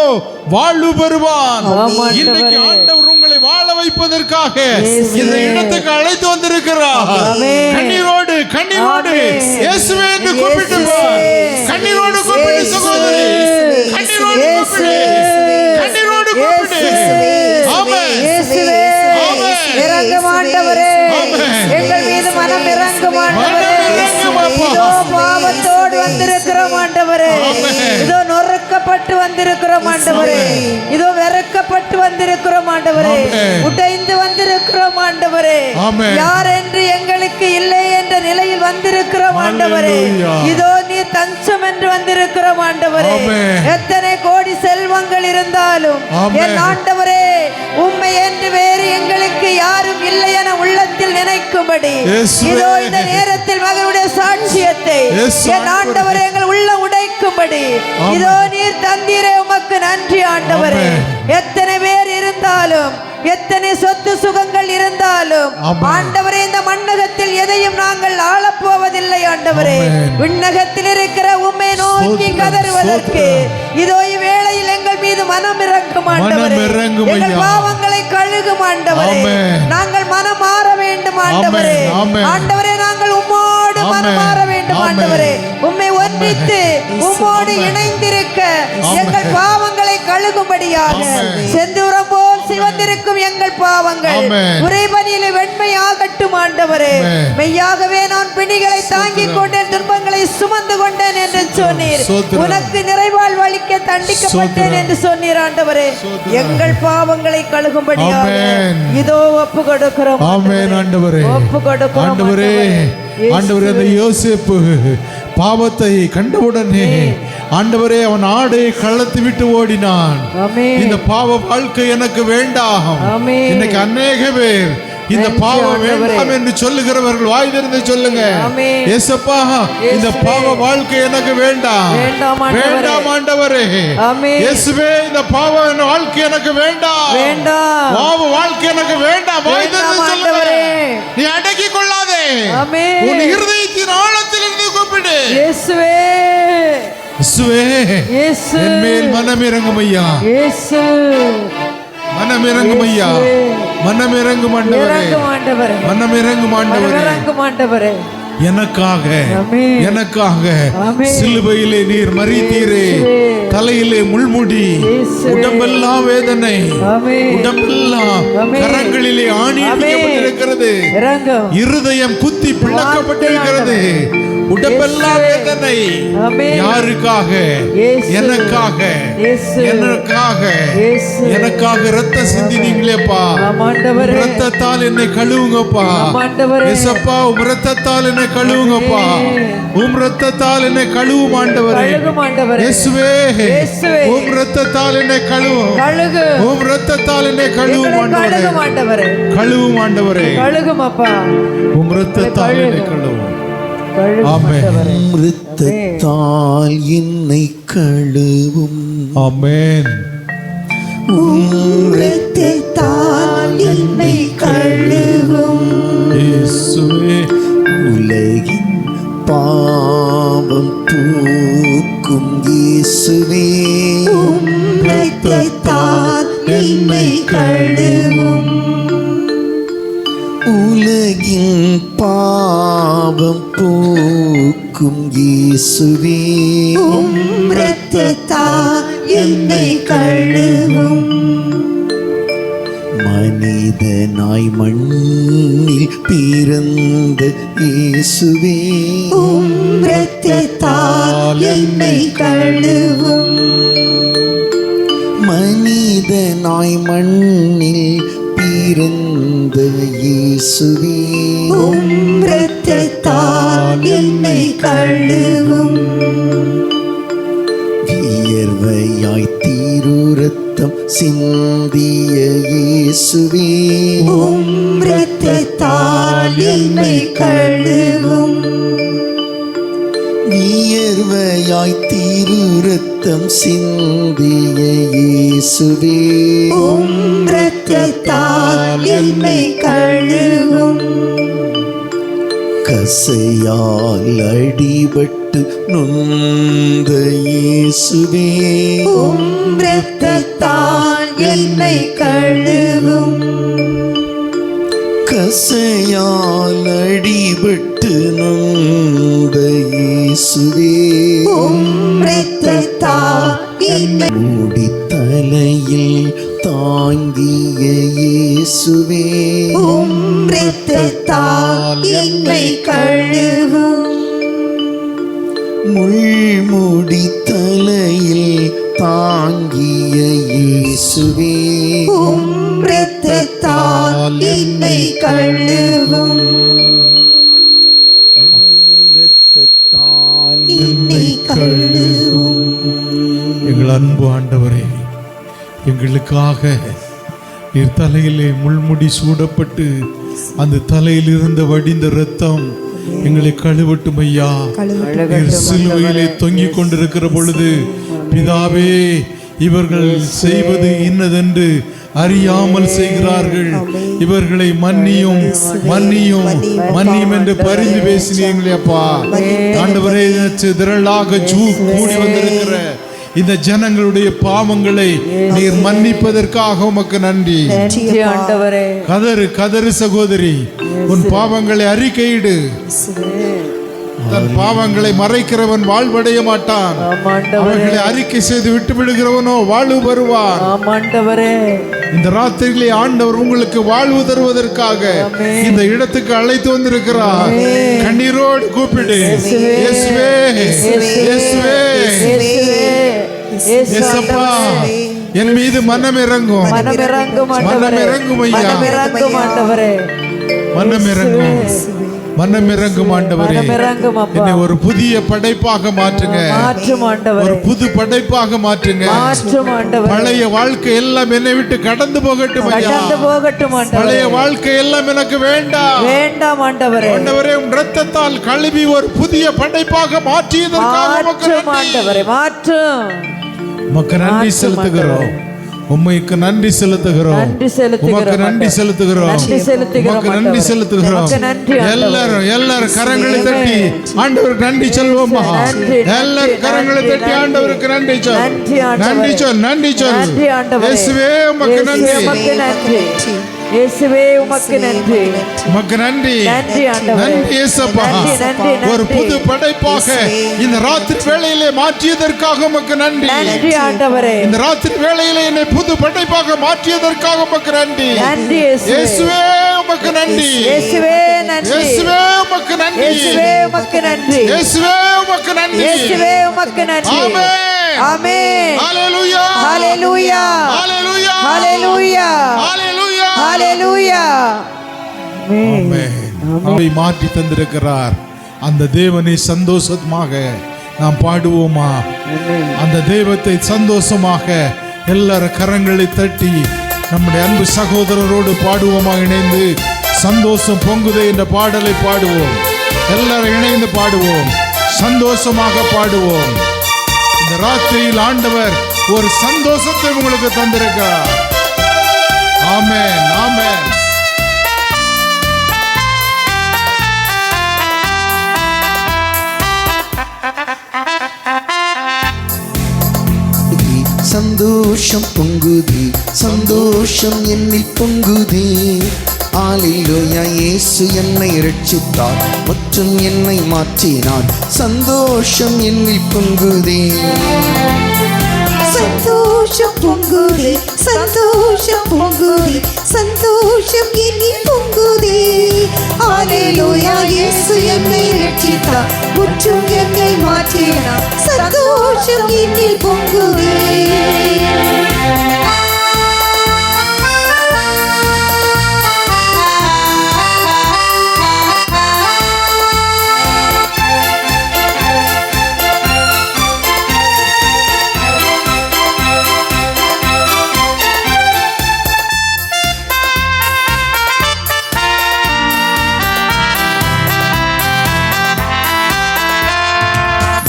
வாழ்வு பெறுவான். ஆமாம் இன்றைக்கு ஆண்டவரே. ஆண்டவர் உங்களை வாழ வைப்பதற்காக இயேசுவே. இந்த இடத்துக்கு அழைத்து வந்திருக்கிறார். ஆமென். கண்ணீரோடு கண்ணீரோடு ஆமென். இயேசுவே என்று கூப்பிட்டு வா. இயேசுவே. கண்ணீரோடு கூப்பிடு சகோதரி, இயேசுவே. கண்ணீரோடு கூப்பிடு, இயேசுவே. கண்ணீரோடு கூப்பிடு. ஆமென். இயேசுவே, ஆமென். இறங்கும் ஆண்டவரே, ஆமென். எங்கள் மீது மனம் இறங்கும் ஆண்டவரே. மனம் இறங்கும் அப்பா. இதோ பாவத்தோடு வந்திருக்கிறோம் ஆண்டவரே, ஆமென். இதோ நொறுக்கப்பட்டு வந்திருக்கிறோம் ஆண்டவரே, இதோ வெறுக்கப்பட்டு வந்திருக்கிறோம் ஆண்டவரே, ஆமென். உடைந்து வந்திருக்கிறோம் ஆண்டவரே. ஆமென். யார் என்று எங்களுக்கு இல்லை என்ற நிலையில் வந்திருக்கிறோம் ஆண்டவரே. அல்லேலூயா. இதோ நீ தஞ்சம் என்று வந்திருக்கிறோம் ஆண்டவரே. ஆமென். எத்தனை கோடி செல்வங்கள் இருந்தாலும் ஆமென். என் ஆண்டவரே, உம்மை என்று வேறு எங்களுக்கு யாரும் இல்லை என உள்ளத்தில் நினைக்கும்படி இயேசுவே. இதோ இந்த நேரத்தில் மகனுடைய சாட்சியத்தை இயேசு என் ஆண்டவரே எங்கள் உள்ள உடைக்கும்படி ஆமென். இதோ நீர் தந்தீரே, உமக்கு நன்றி ஆண்டவரே. ஆமென். எத்தனை பேர் இருந்தாலும், எத்தனை சொத்து சுகங்கள் இருந்தாலும் ஆமென். ஆண்டவரே, இந்த மண்ணகத்தில் எதையும் நாங்கள் ஆளப்போவதில்லை ஆண்டவரே. ஆமென். விண்ணகத்தில் இருக்கிற உம்மை நோக்கி ஸ்தோத்திரம், கதறுவதற்கு ஸ்தோத்திரம். இதோ இவ்வேளையில் எங்கள் மீது மனம் இறங்கும் ஆண்டவரே. மனம் இறங்கும் எங்கள் ஐயா. பாவங்களை கழுகும் ஆண்டவரே. ஆமென். நாங்கள் மனம் மாற வேண்டும் ஆண்டவரே. ஆமென், ஆமென். ஆண்டவரே, நாங்கள் உம்மோடு மனம் ஆமென், மாற வேண்டும் ஆமென். ஆண்டவரே. உம்மை ஒன்றித்து உம்மோடு ஆமென். இணைந்திருக்க ஆமென். எங்கள் பாவங்களை கழுகும்படியாக ஆமென். செந்தூரம் போல் சிவந்திருக்கும் எங்கள் பாவங்கள் ஆமென். உறைபனியிலே வெண்மையாகட்டும் ஆண்டவரே. ஆமென். மெய்யாகவே நான் பிணிகளை தாங்கிக் கொண்டேன், துன்பங்களை சுமந்து கொண்டேன் என்று சொன்னீர். ஸ்தோத்திரம். உனக்கு நிறைவாழ்வு அளிக்க தண்டிக்கப்பட்டேன் ஸ்தோத்திரம். என்று சொன்னீர் ஆண்டவரே. ஸ்தோத்திரம். எங்கள் பாவங்களை கழுகும்படியாக ஆமென். இதோ ஒப்பு கொடுக்கிறோம் ஆமென் ஆண்டவரே. ஒப்பு கொடுக்கிறோம் ஆண்டவரே, ஆண்டவரே. ஆண்டவரே, அந்த யோசேப்பு பாவத்தை கண்டவுடனே ஆண்டவரே அவன் ஆடை கள்ளத்து விட்டு ஓடினான். ஆமென். இந்த பாவ வாழ்க்கை எனக்கு வேண்டாம். ஆமென். இன்னைக்கு அநேக பேர் இந்த நன்றி பாவம் ஆண்டவரே. வேண்டாம் என்று சொல்லுகிறவர்கள் வாய் திறந்து சொல்லுங்க, ஆமென். ஏசப்பா இந்த இயேசுவே. பாவ வாழ்க்கை எனக்கு வேண்டாம், வேண்டாம் ஆண்டவரே. வேண்டாம் ஆண்டவரே. ஆமென். இயேசுவே இந்த பாவ வாழ்க்கை எனக்கு வேண்டாம், வேண்டாம். பாவ வாழ்க்கை எனக்கு வேண்டாம். வாய் திறந்து வேண்டாம் சொல்லுங்க. ஆண்டவரே. நீ அடக்கிக் கொள்ளாதே. ஆமென். உன் இருதயத்தின் ஆழத்திலிருந்து கூப்பிடு. இயேசுவே, இயேசுவே, இயேசு, என் மேல் மனம் இறங்கும் ஐயா, இயேசு, மனம் இறங்கும் ஐயா, இயேசுவே. மனம் இறங்கும் ஆண்டவரே, இறங்கும் ஆண்டவரே, மனம் இறங்கும் ஆண்டவரே. இறங்கும் ஆண்டவரே. எனக்காக ஆமென். எனக்காக ஆமென். சிலுவையிலே நீர் மரித்தீரே, தலையிலே முள்முடி, இயேசுவே. உடம்பெல்லாம் வேதனை, ஆமென். உடம்பெல்லாம் ஆமென். கரங்களிலே ஆணி அடிக்கப்பட்டிருக்கிறது, இறங்கும். இருதயம் குத்தி பிளக்கப்பட்டிருக்கிறது, உடம்பெல்லாம் வேதனை. ஆமென். யாருக்காக? இயேசு. எனக்காக, இயேசு. எனக்காக, இயேசு. எனக்காக ரத்தம் சிந்தினீங்களேப்பா. ஆமாண்டவரே. ரத்தத்தால் என்னை கழுவுங்கப்பா. ஆமாண்டவரே. இயேசப்பா, உம் ரத்தத்தால் என்னை கழுவுங்கப்பா. உம் ரத்தத்தால் என்னை கழுவும் ஆண்டவரே. கழுகும் ஆண்டவரே. இயேசுவே, இயேசுவே. உம் ரத்தத்தால் என்னை கழுவும். கழுகு. உம் ரத்தத்தால் என்னை கழுவும் ஆண்டவரே. கழுகும் ஆண்டவரே. கழுவும் ஆண்டவரே. கழுகும் அப்பா. உம் ரத்தத்தால் என்னை கழுவும். கழுகும் ஆமென். ஆண்டவரே. இரத்தத்தால் என்னை கழுவும், ஆமென். இரத்தத்தால் என்னை கழுவும், இயேசுவே, உலகின் பாவம் போக்கும் இயேசுவே, இரத்தத்தால் என்னை கழுவும், உலகின் பாவம் போக்கும் இயேசுவே, இரத்தத்தால் என்னை கழுவும், மனிதனாய் மண்ணில் பிறந்த இயேசுவே, இரத்தத்தால் என்னை கழுவும், மனிதனாய் மண்ணில் பிறந்த இயேசுவே, இரத்தத்தால் என்னை கழுவும், வியர்வையாய் தீருரத்தம் சிந்திய இயேசுவே, இரத்தத்தால் என்னை கழுவும், வியர்வையாய் தீருரத்தம் சிந்திய இயேசுவே, இரத்தத்தால் என்னை கழுவும், கசையால் அடிபட்டு நொந்த இயேசுவே, இரத்தத்தால் என்னை கழுவும், கசையால் அடிபட்டு நொந்த இயேசுவே, இரத்தத்தால் என்னை மூடி தலையில் தாங்கிய இயேசுவே, இரத்தத்தால் என்னை கழுவும், முள்முடி தலையில் தாங்கிய இயேசுவே, இரத்தத்தால் என்னை கழுவும், இரத்தத்தால் என்னை கழுவும், எங்கள் அன்பு ஆண்டவரே, எங்களுக்காக நீர் தலையிலே முள்முடி சூடப்பட்டு அந்த தலையில் இருந்த வடிந்த ரத்தம் எங்களை கழுவட்டும் ஐயா. நீர் சிலுவையிலே தொங்கிக் கொண்டிருக்கிற பொழுது, பிதாவே, இவர்கள் செய்வது இன்னதென்று அறியாமல் செய்கிறார்கள், இவர்களை மன்னியும் மன்னியும் மன்னியும் என்று பரிந்து பேசினீங்களே அப்பா. ஆண்டவரே, திரளாக கூடி வந்திருக்கிற இந்த ஜனங்களுடைய பாவங்களை நீர் மன்னிப்பதற்காக உமக்கு நன்றி. நன்றி ஆண்டவரே. கதறு கதறு சகோதரி, உன் பாவங்களை அறிக்கையிடு. தன் பாவங்களை மறைக்கிறவன் வாழ்வடைய மாட்டான், அவர்களை அறிக்கை செய்து விட்டு விடுகிறவனோ வாழ்வு பெறுவான். ஆமாண்டவரே. இந்த ராத்திரியிலே ஆண்டவர் உங்களுக்கு வாழ்வு தருவதற்காக இந்த இடத்துக்கு அழைத்து வந்திருக்கிறார். கண்ணீரோடு கூப்பிடு, இயேசுவே, இயேசுவே, இயேசப்பா, என் மீது மனம் இறங்கும், மனம் இறங்கும் மனம் ஆண்டவரே. இறங்கும் ஐயா, மனம் இறங்கும் ஆண்டவரே. மனம் இறங்கும், மனம் இறங்கும் ஆண்டவரே. மனம் இறங்கும் அப்பா. என்னை ஒரு புதிய படைப்பாக மாற்றுங்க, மாற்றும் ஆண்டவரே. ஒரு புது படைப்பாக மாற்றுங்க. மாற்றும் ஆண்டவரே. பழைய வாழ்க்கை எல்லாம் என்னை விட்டு கடந்து போகட்டும் ஐயா. கடந்து போகட்டும் ஆண்டவரே. பழைய வாழ்க்கை எல்லாம் எனக்கு வேண்டாம். வேண்டாம் ஆண்டவரே. ஆண்டவரே, உம் இரத்தத்தால் கழுவி ஒரு புதிய படைப்பாக மாற்றியதற்காக உமக்கு மாற்றும் நன்றி. ஆண்டவரே, மாற்றும். உமக்கு நன்றி செலுத்துகிறோம், உம்மைக்கு நன்றி செலுத்துகிறோம், நன்றி செலுத்துகிறோம் உமக்கு நன்றி செலுத்துகிறோம், நன்றி செலுத்துகிறோம் உமக்கு நன்றி ஆண்டவரே. செலுத்துகிறோம். உமக்கு நன்றி ஆண்டவரே. எல்லாரும் கரங்களை தட்டி ஆண்டவருக்கு நன்றி சொல்வோமா? நன்றி, எல்லாரும் கரங்களை தட்டி ஆண்டவருக்கு நன்றி சொல், நன்றி ஆண்டவரே. நன்றி சொல், நன்றி சொல். நன்றி ஆண்டவரே. இயேசுவே, உமக்கு இயேசுவே, நன்றி. உமக்கு நன்றி. இயேசுவே உமக்கு நன்றி. உமக்கு நன்றி. நன்றி ஆண்டவரே. நன்றி இயேசப்பா. நன்றி, நன்றி, நன்றி. ஒரு புது படைப்பாக இந்த ராத்திரி வேளையிலே மாற்றியதற்காக உமக்கு நன்றி. நன்றி ஆண்டவரே. இந்த ராத்திரி வேளையிலே என்னை புது படைப்பாக மாற்றியதற்காக உமக்கு நன்றி. நன்றி இயேசுவே. இயேசுவே உமக்கு நன்றி. இயேசுவே நன்றி. இயேசுவே உமக்கு நன்றி. இயேசுவே உமக்கு நன்றி. இயேசுவே உமக்கு நன்றி. இயேசுவே உமக்கு நன்றி. ஆமென். ஆமென். ஹalleluya. ஹalleluya. ஹalleluya. ஹalleluya. ஹalleluya. ஹalleluya. ஆமென். அவை மாற்றி தந்திருக்கிறார். அந்த தேவனை சந்தோஷமாக நாம் பாடுவோமா? அந்த தெய்வத்தை சந்தோஷமாக எல்லாரும் கரங்களை தட்டி நம்முடைய அன்பு சகோதரரோடு பாடுவோமா? இணைந்து சந்தோஷம் பொங்குதே என்ற பாடலை பாடுவோம். எல்லாரும் இணைந்து பாடுவோம். சந்தோஷமாக பாடுவோம். இந்த ராத்திரியில் ஆண்டவர் ஒரு சந்தோஷத்தை உங்களுக்கு தந்திருக்கிறார். ஆமென். ஆமென். சந்தோஷம் பொங்குதே, சந்தோஷம் என்னில் பொங்குதே. ஆலிலோயா, இயேசு என்னை ரட்சித்தார், மற்றும் என்னை மாற்றினார். சந்தோஷம் என்னில் பொங்குதே. சந்தோஷம் பொங்குதே, சந்தோஷம் பொங்குதே, சந்தோஷம் என்னில் பொங்குதே. ஹalleluya, இயேசு என்னை ரட்சித்தார், முற்றும் என்னை மாற்றினார். சந்தோஷம் என்னில் பொங்குதே.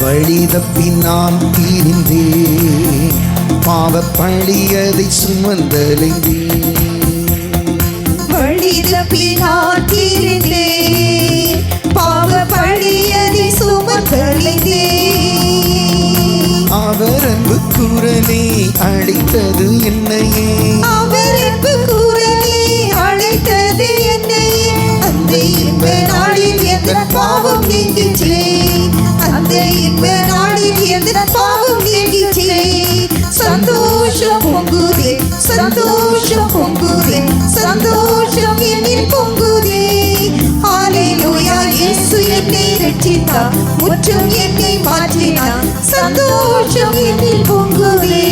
வழி தப்பி நான் தீர்ந்தேன், பாவ பழியதை சுமந்தலைந்தேன். வழி தப்பி நான் தீர்ந்தேன், பாவ பழியதை சுமந்தலைந்தேன். அவர் அன்பு குரலே அழைத்தது என்னையே, அவர் அன்பு குரலே அழைத்தது என்னையே. அந்த இன்ப நாளில் எந்த பாவம் நீங்கிற்றே, அந்த இன்ப நாளில் எந்த பாவம் நீங்கிற்றே. சந்தோஷம் பொங்குதே, சந்தோஷம் பொங்குதே, சந்தோஷம் என்னில் பொங்குதே. ஹalleluya, இயேசு என்னை ரட்சித்தார், முற்றும் என்னை மாற்றினார். சந்தோஷம் என்னில் பொங்குதே.